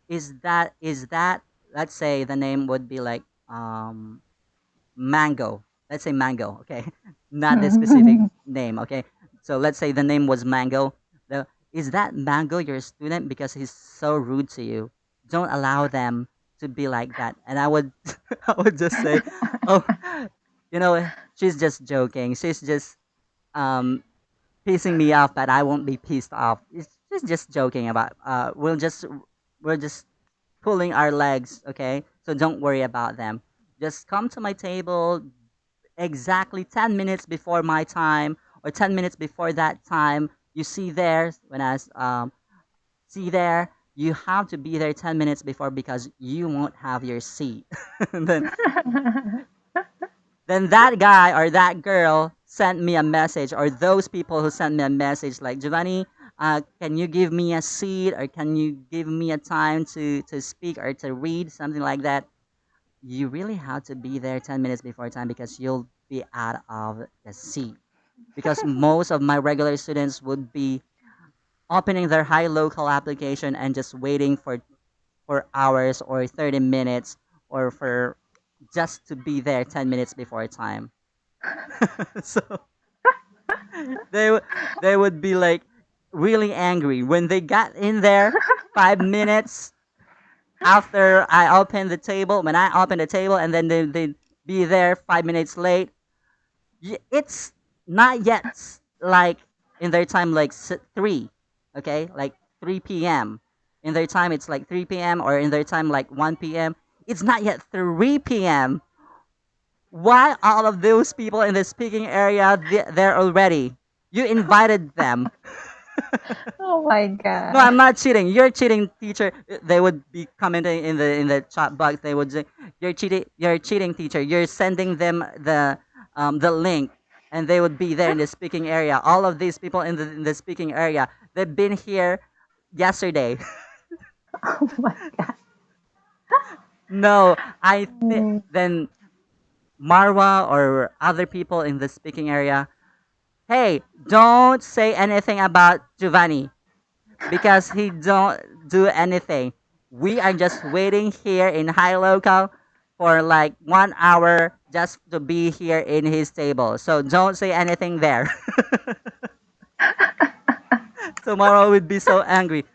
is that let's say the name would be like Mango. Let's say Mango, okay? Not the specific name, okay? So let's say the name was Mango. Is that Mango your student because he's so rude to you? Don't allow them to be like that. And I would I would just say, "Oh, she's just joking. She's just um pissing me off, but I won't be pissed off. She's just joking about we're just pulling our legs, okay? So don't worry about them. Just come to my table exactly 10 minutes before my time or 10 minutes before that time. You see there when I see there, you have to be there 10 minutes before because you won't have your seat." And then that guy or that girl sent me a message, or those people who sent me a message like, Giovanni, can you give me a seat, or can you give me a time to speak or to read, something like that. You really have to be there 10 minutes before time because you'll be out of the seat. Because most of my regular students would be opening their high local application and just waiting for hours or 30 minutes or for just to be there 10 minutes before time. So they w- they would be like really angry when they got in there 5 minutes after I opened the table. When I opened the table, and then they be there 5 minutes late. It's not yet like in their time like 3, okay, like 3 p.m. In their time, it's like 3 p.m. or in their time, like 1 p.m. It's not yet 3 p.m. Why all of those people in the speaking area there already? You invited them. Oh my No, god. I'm not cheating. You're cheating, teacher. They would be commenting in the chat box. They would say, "You're cheating. You're cheating, teacher. You're sending them the link, and they would be there in the speaking area. All of these people in the speaking area, they've been here yesterday." Oh my god. No, I think Mm. then Marwa or other people in the speaking area. Hey, don't say anything about Giovanni because he don't do anything. We are just waiting here in Hilokal for like 1 hour just to be here in his table. So don't say anything there. Tomorrow would be so angry.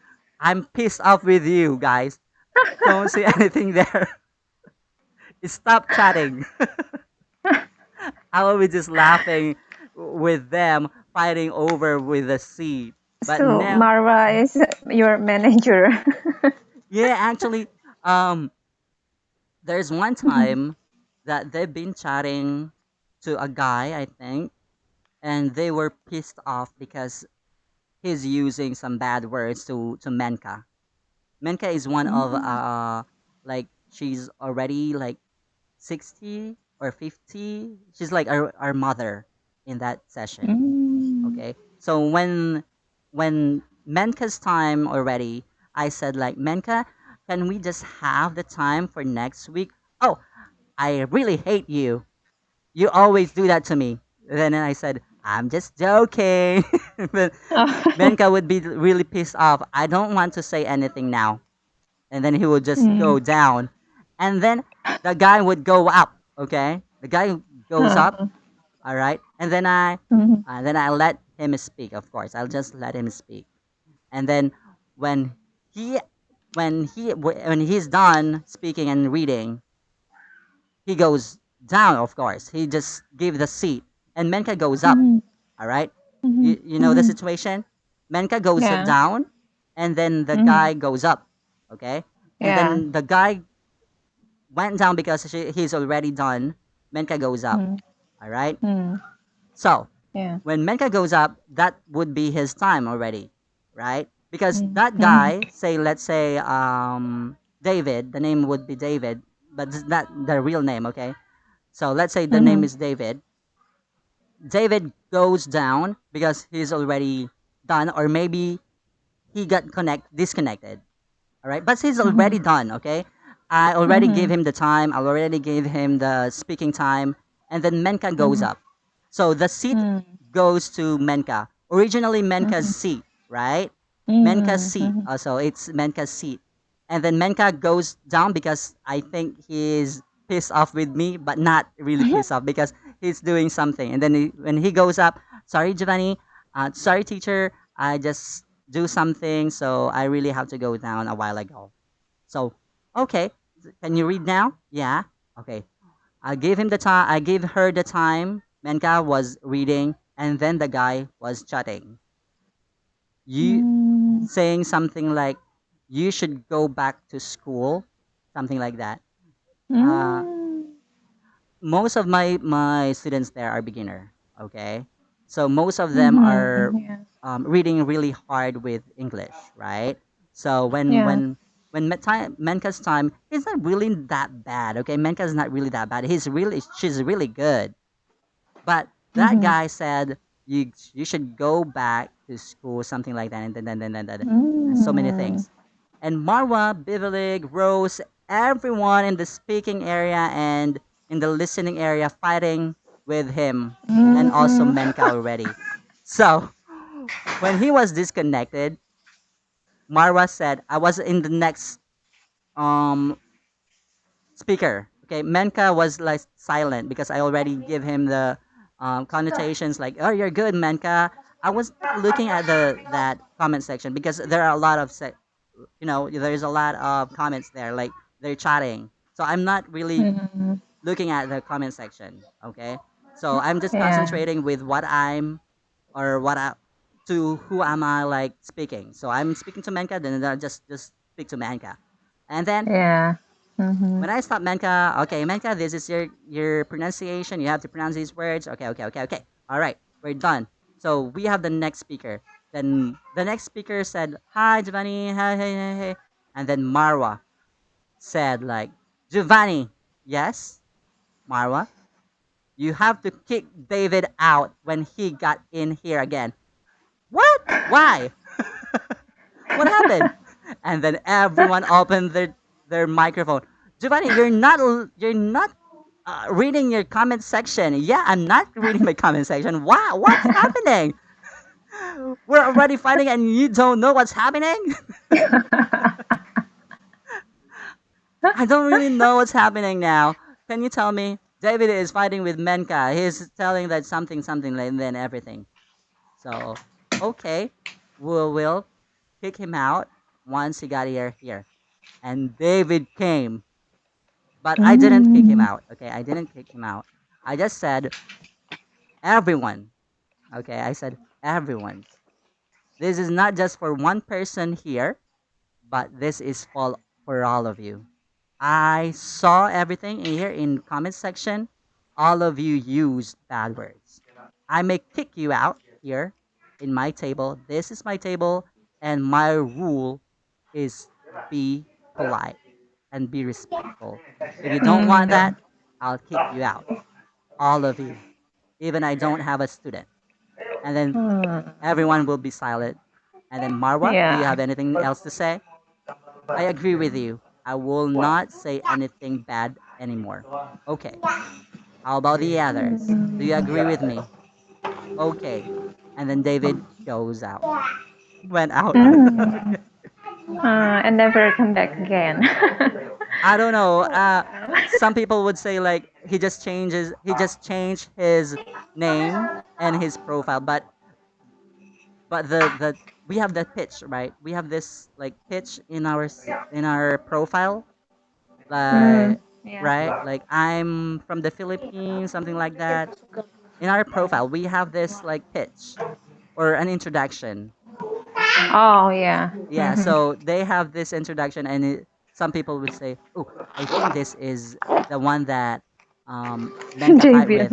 I'm pissed off with you guys. Don't say anything there. Stop chatting. I will be just laughing with them fighting over with the seat. But So now, Marwa is your manager. yeah, actually, um, there's one time that they've been chatting to a guy, I think, and they were pissed off because he's using some bad words to Menka. Menka is one of Mm. like she's already like 60 or 50. She's like our mother in that session. Mm. Okay. So when Menka's time already, I said like Menka, can we just have the time for next week? Oh, I really hate you. You always do that to me. Then I said, I'm just joking. But Oh. Menka would be really pissed off. I don't want to say anything now. And then he would just Mm. go down. And then the guy would go up. Okay? The guy goes up. Uh, All right? mm. And then I let him speak, of course. I'll just let him speak. And then when he when he's done speaking and reading, he goes down, of course. He just gave the seat, and Menka goes up. Mm. All right, Mm. you know the Mm. situation. Menka goes Yeah. down, and then the Mm. guy goes up. Okay, and Yeah. then the guy went down because he's already done. Menka goes up. Mm. All right. Mm. So Yeah. when Menka goes up, that would be his time already, right? Because Mm. that Mm. guy, say let's say David, the name would be David, but it's not the real name, okay? So let's say the name Mm. is David. David goes down because he's already done, or maybe he got disconnected. All right, but he's already Mm. done. Okay, I already gave Mm. him the time. I already gave him the speaking time, and then Menka goes Mm. up. So the seat Mm. goes to Menka. Originally Menka's Mm. seat, right? Menka's Mm. seat. Mm. So it's Menka's seat, and then Menka goes down because I think he's pissed off with me, but not really pissed off because he's doing something. And then when he goes up, sorry Giovanni, sorry teacher, I just do something, so I really have to go down a while ago. So, okay, can you read now? Yeah. Okay. I gave him the time. I gave her the time. Menka was reading, and then the guy was chatting. You Mm. saying something like, "You should go back to school," something like that. Uh, Mm. most of my students there are beginner. Okay, so most of them Mhm. are Yeah. reading really hard with English, right? So Yeah. when Menka's time, it's not really that bad. Okay, Menka's not really that bad. She's really good. But that Mhm. guy said you should go back to school, something like that, and then so many Mm. things. And Marwa, Bivilig, Rose, everyone in the speaking area and in the listening area fighting with him, and also Mm. Menka already. So when he was disconnected, Marwa said I was in the next um speaker. Okay, Menka was like silent because I already give him the connotations like, "Oh, you're good, Menka." I was not looking at the that comment section because there are a lot of there's a lot of comments there like they're chatting. So I'm not really Mm. looking at the comment section. Okay, so I'm just Yeah. concentrating with what I'm or what I to who am I like speaking. So I'm speaking to Menka, then I just speak to Manka. And then Yeah. Mm-hmm. when I stop Menka, okay, Menka, this is your pronunciation. You have to pronounce these words. Okay, okay, okay, okay. All right, we're done. So we have the next speaker. Then the next speaker said, "Hi, Giovanni. Hey, hey, hey, hey." And then Marwa said, like, "Giovanni, yes, Marwa, you have to kick David out when he got in here again." What? Why? What happened? And then everyone opened their microphone. Giovanni, you're not reading your comment section. Yeah, I'm not reading my comment section. Wow, what's happening? We're already fighting and you don't know what's happening? I don't really know what's happening now. Can you tell me? David is fighting with Menka. He's telling that something, something, and then everything. So, okay, we'll kick him out once he got here. And David came. But I didn't kick him Mm. out. Okay, I didn't kick him out. I just said everyone. Okay, I said everyone. This is not just for one person here, but this is for all of you. I saw everything in here in comment section. All of you used bad words. I may kick you out here in my table. This is my table, and my rule is be polite and be respectful. If you don't want Mm. that, I'll kick you out. All of you. Even I don't have a student. And then Mm. everyone will be silent. And then Marwa, do you Yeah. have anything else to say? I agree with you. I will not say anything bad anymore. Okay. How about the others? Do you agree with me? Okay. And then David goes out. Went out. Mm. And never come back again. I don't know. Some people would say like he just changed his name and his profile, but the we have that pitch, right? We have this like pitch in our profile, Mm. like, Yeah. right? Like, I'm from the Philippines, something like that. In our profile, we have this like pitch or an introduction. Oh yeah. Yeah, Mm-hmm. so they have this introduction, and some people would say, "Oh, I think this is the one that Menka fight David. with."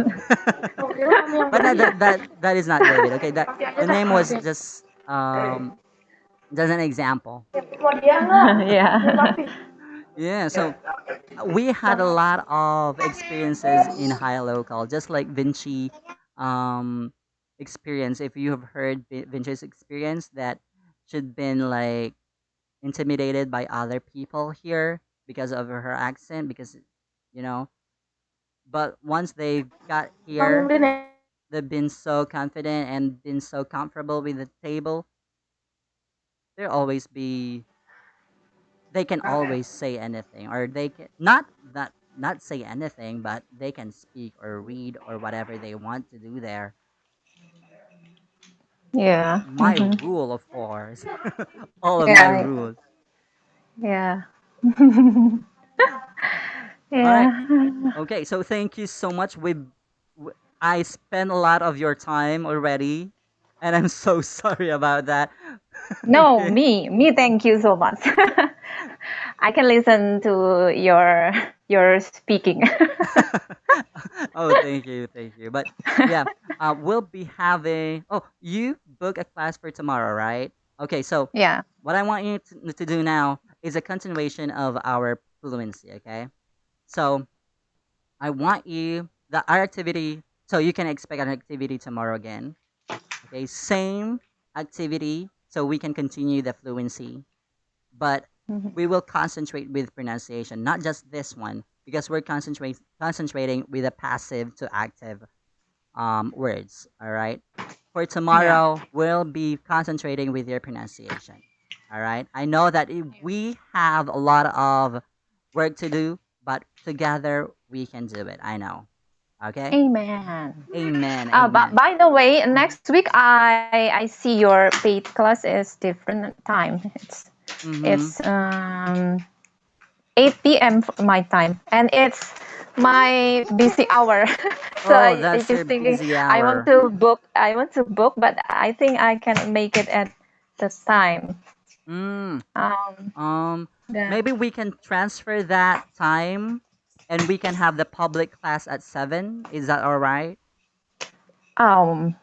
But no, that is not David. Okay, that the name was just an example. Yeah. Yeah, so we had a lot of experiences in high local, just like Vinci um experience. If you have heard Vinci's experience, that she'd been like intimidated by other people here because of her accent, because you know but once they got here, they've been so confident and been so comfortable with the table. They'll always be they can always say anything, or they can not say anything, but they can speak or read or whatever they want to do there. Yeah. My Mm-hmm. rule, of course. All of my Yeah. rules. Yeah. All right. Yeah. Okay, so thank you so much. I spent a lot of your time already, and I'm so sorry about that. No, Okay. me. Thank you so much. I can listen to your speaking. Oh, thank you. But yeah, we'll be having. Oh, you book a class for tomorrow, right? Okay, so Yeah. what I want you to do now is a continuation of our fluency. Okay, so I want you the our activity. So you can expect an activity tomorrow again. Okay, same activity, so we can continue the fluency, but Mhm. we will concentrate with pronunciation, not just this one, because we're concentrating with the passive to active words. All right. For Yeah. tomorrow, we'll be concentrating with your pronunciation. All right. I know that we have a lot of work to do, but together we can do it. I know. Okay. Amen. Amen. But Amen. by the way, next week I see your paid class is different time. Mm-hmm. It's 8 p.m. my time, and it's my busy hour. So Oh, I that's your just thinking busy I want hour. to book. I want to book, but I think I can make it at the time. Mm, Um, um, the maybe we can transfer that time, and we can have the public class at 7. Is that all right?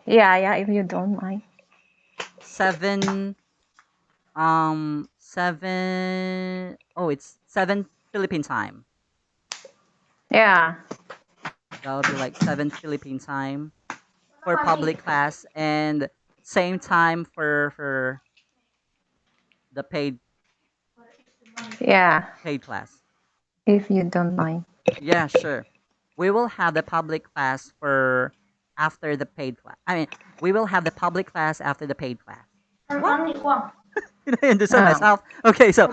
yeah, yeah, if you don't mind. 7, 7. Oh, it's 7 Philippine time. Yeah. That'll be like 7 Philippine time for public class, and same time for the Yeah, paid class. if you don't mind. Yeah, sure. We will have the public class for after the paid class. I mean, we will have the public class after the paid class. What? Did I understand Um, myself? Okay, so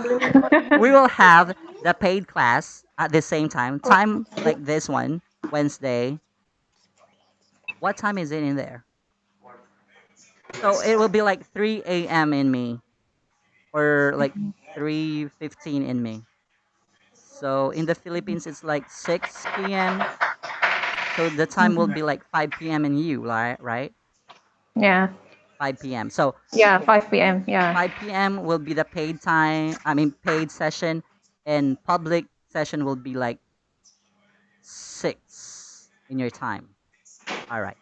we will have the paid class at the same time. Time like this one, Wednesday. What time is it in there? So it will be like 3 a.m. in me, or like 3:15 in me. So in the Philippines, it's like 6 p.m. So the time will be like 5 p.m. in you, right? yeah, 5 p.m. So yeah, 5 p.m. Yeah. 5 p.m. will be the paid time. I mean, paid session, and public session will be like 6 in your time. All right.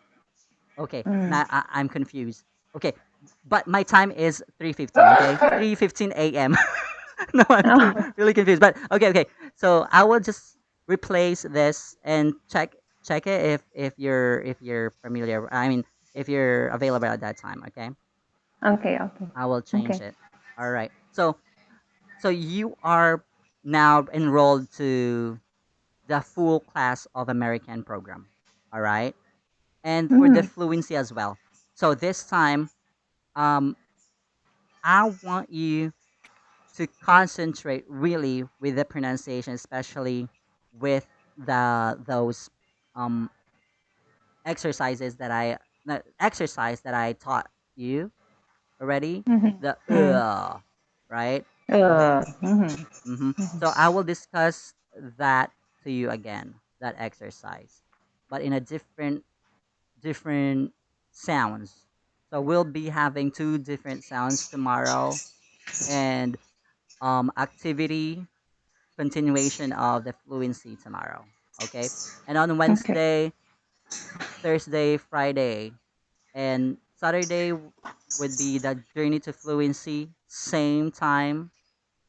Okay. Mm. Now I'm confused. Okay, but my time is 3:15. Okay, 3:15 a.m. No, I'm Oh, really confused. But okay, okay. So I will just replace this and check it if you're familiar. I mean, if you're available at that time. Okay, okay, okay, I will change okay. it. All right. So you are now enrolled to the full class of American program. All right, and for the Mm. fluency as well. So this time, um, I want you to concentrate really with the pronunciation, especially with the those um exercise that I taught you already. Mm-hmm. The Mm. right. Mm-hmm. So I will discuss that to you again, that exercise, but in a different sounds. So we'll be having two different sounds tomorrow, and activity continuation of the fluency tomorrow. Okay, and on Okay. Wednesday, Thursday, Friday, and Saturday would be the journey to fluency, same time,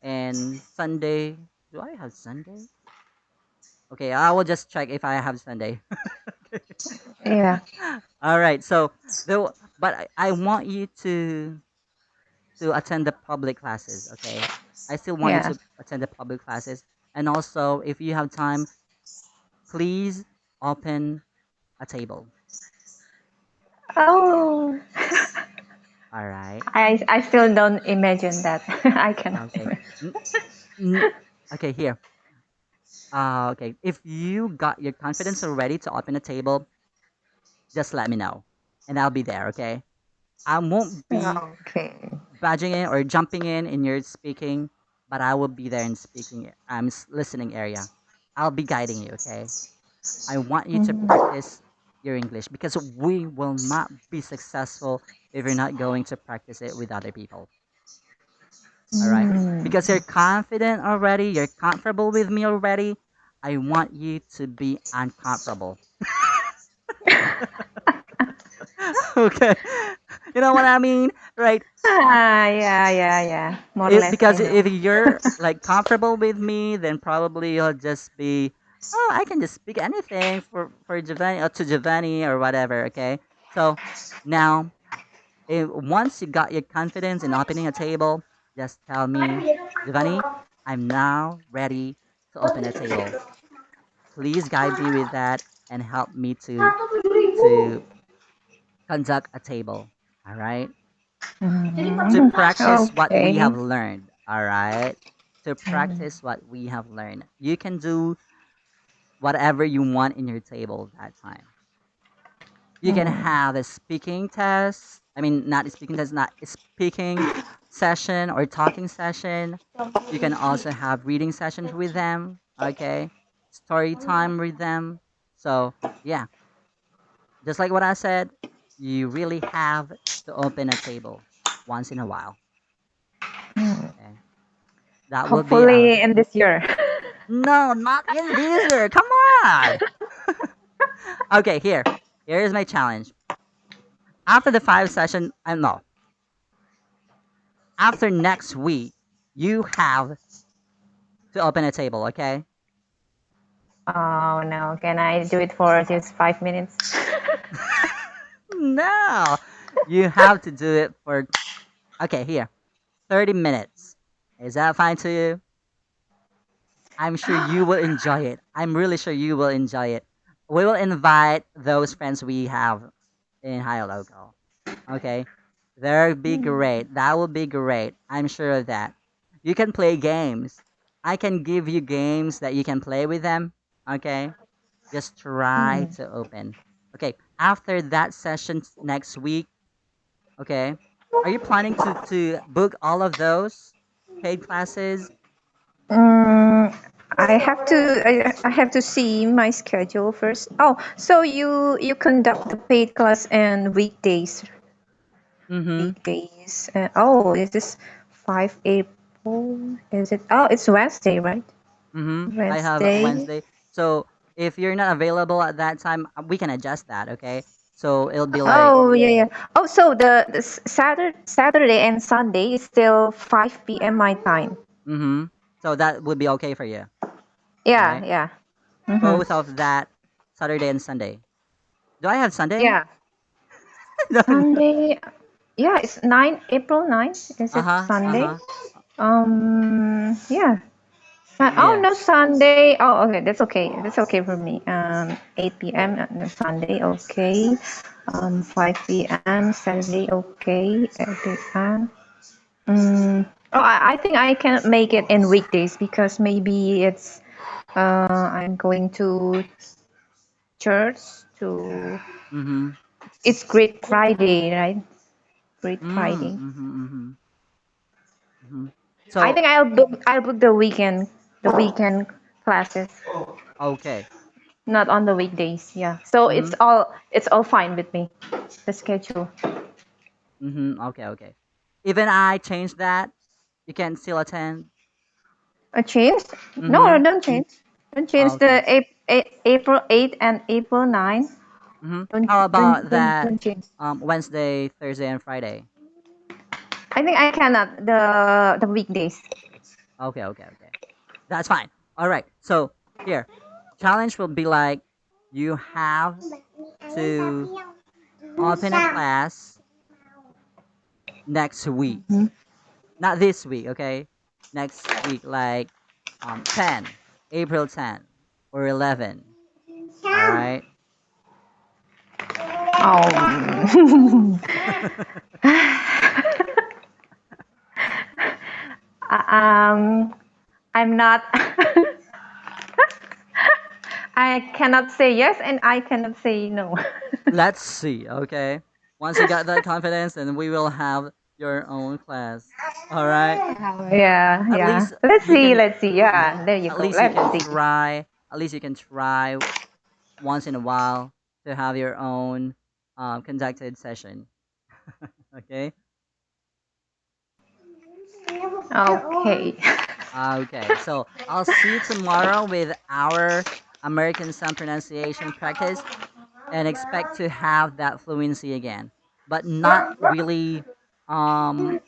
and Sunday. Do I have Sunday? Okay, I will just check if I have Sunday. Yeah, All right. So though, but I want you to attend the public classes. Okay, I still want you yeah. to attend the public classes, and also if you have time, please open a table. Oh, All right. I still don't imagine that. I cannot Okay. imagine. N- n- okay. Here. Okay. If you got your confidence already to open a table, just let me know, and I'll be there. Okay. I won't be Okay. badging in or jumping in your speaking, but I will be there in speaking. Listening area. I'll be guiding you. Okay. I want you to Mm. practice your English because we will not be successful if you're not going to practice it with other people. All right? Because you're confident already, you're comfortable with me already. I want you to be uncomfortable. Okay? You know what I mean? Right? Yeah, yeah, yeah. More or less, I Because know. if you're like comfortable with me, then probably you'll just be, oh, I can just speak anything for Giovanni or to Giovanni or whatever. Okay? So now, once you got your confidence in opening a table, just tell me, Giovanni, I'm now ready to open a table. Please guide me with that and help me to conduct a table. All right? To Mhm. practice what we Okay. have learned. All right? To practice what we have learned. You can do whatever you want in your table that time. You can Mm. have a speaking test. I mean, not a speaking test, not a speaking session or talking session. You can also have reading sessions with them. Okay, story time with them. So yeah, just like what I said, you really have to open a table once in a while. That will be Hopefully in this year. no, not in this year. Come on. Okay, here. Here is my challenge. After the 5 session, no. After next week, you have to open a table, okay? Oh no, can I do it for just 5 minutes? No. You have to do it for okay, here. 30 minutes. Is that fine to you? I'm sure you will enjoy it. I'm really sure you will enjoy it. We will invite those friends we have in Hilokal. Okay? That'll be great. That will be great. I'm sure of that. You can play games. I can give you games that you can play with them. Okay? Just try Mm. to open. Okay, after that session next week, okay, are you planning to book all of those paid classes? Mm, I have to see my schedule first. Oh, so you conduct the paid class and weekdays. Mm-hmm. Weekdays. Oh, is this 5 April? Is it? Oh, it's Wednesday, right? Mm-hmm. I have Wednesday. Wednesday. So if you're not available at that time, we can adjust that, okay? So it'll be like, Oh yeah, yeah. Oh, so the Saturday and Sunday is still 5 p.m. my time. mm-hmm. So that would be okay for you, Yeah, right? yeah. Mm-hmm. Both of that Saturday and Sunday. Do I have Sunday? Yeah. No, no. Sunday. Yeah, it's 9 April 9. Is it Uh-huh. Sunday? Uh-huh. Yeah. Oh Yeah. no, Sunday. Oh, okay. That's okay. That's okay for me. 8 p.m. on Sunday. Okay. 5 p.m. Saturday. Okay. 8 p.m. Oh, I think I can make it in weekdays because maybe it's I'm going to church to. Mm-hmm. It's Great Friday, right? Great Mm, Friday. mm-hmm, mm-hmm, mm-hmm. I So think I'll book the weekend classes, okay. not on the weekdays. Yeah. So Mm-hmm. it's all fine with me. The schedule. Mm-hmm. Okay, okay. Even I changed that, you can still attend. A change? No, Mm-hmm. don't change. Don't change Okay. the April 8 and April 9. Mm-hmm. How about that Don't change. Wednesday, Thursday, and Friday? I think I cannot the weekdays. Okay, okay, okay. That's fine. All right. So here, challenge will be like you have to open a class next week. Mhm. Not this week, okay? Next week, like 10, April 10 or 11. All right. Oh. um, I'm not. I cannot say yes and I cannot say no. Let's see, okay? Once you got that confidence, then we will have your own class. All right. Yeah, At yeah. least Let's you see, can. let's see. Yeah, there you At go. least you Let's can see. try. At least you can try once in a while to have your own conducted session. Okay. Okay. Okay. So I'll see you tomorrow with our American Sound pronunciation practice and expect to have that fluency again, but not really um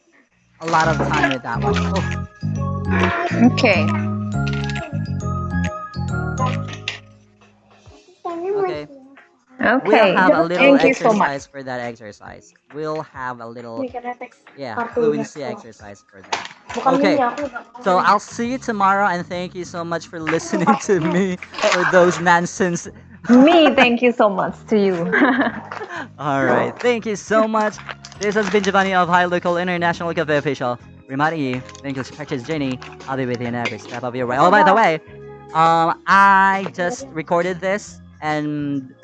a lot of time with that one. Oh, Okay. okay. We'll Okay. have a little Thank you so much. exercise for that exercise. We'll have a little, yeah, fluency exercise for that. Okay. So I'll see you tomorrow and thank you so much for listening to me for those nonsense. Me, thank you so much to you. All right. Thank you so much. This has been Giovanni of High Local International Cafe Official. Reminding you, thank you, practice journey. I'll be with you in every step of your way. Oh, by the way, I just recorded this and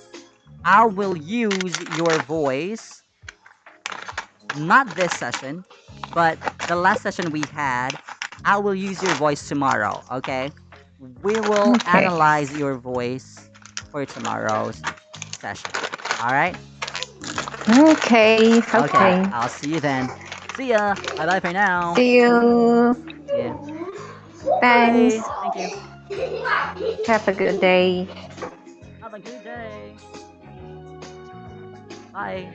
I will use your voice, not this session, but the last session we had. I will use your voice tomorrow, okay? We will Okay. analyze your voice for tomorrow's session. All right? Okay. Okay, Okay. I'll see you then. See ya. Bye bye for now. See you. Yeah. Thanks. Bye. Thank you. Have a good day. Have a good day. Bye.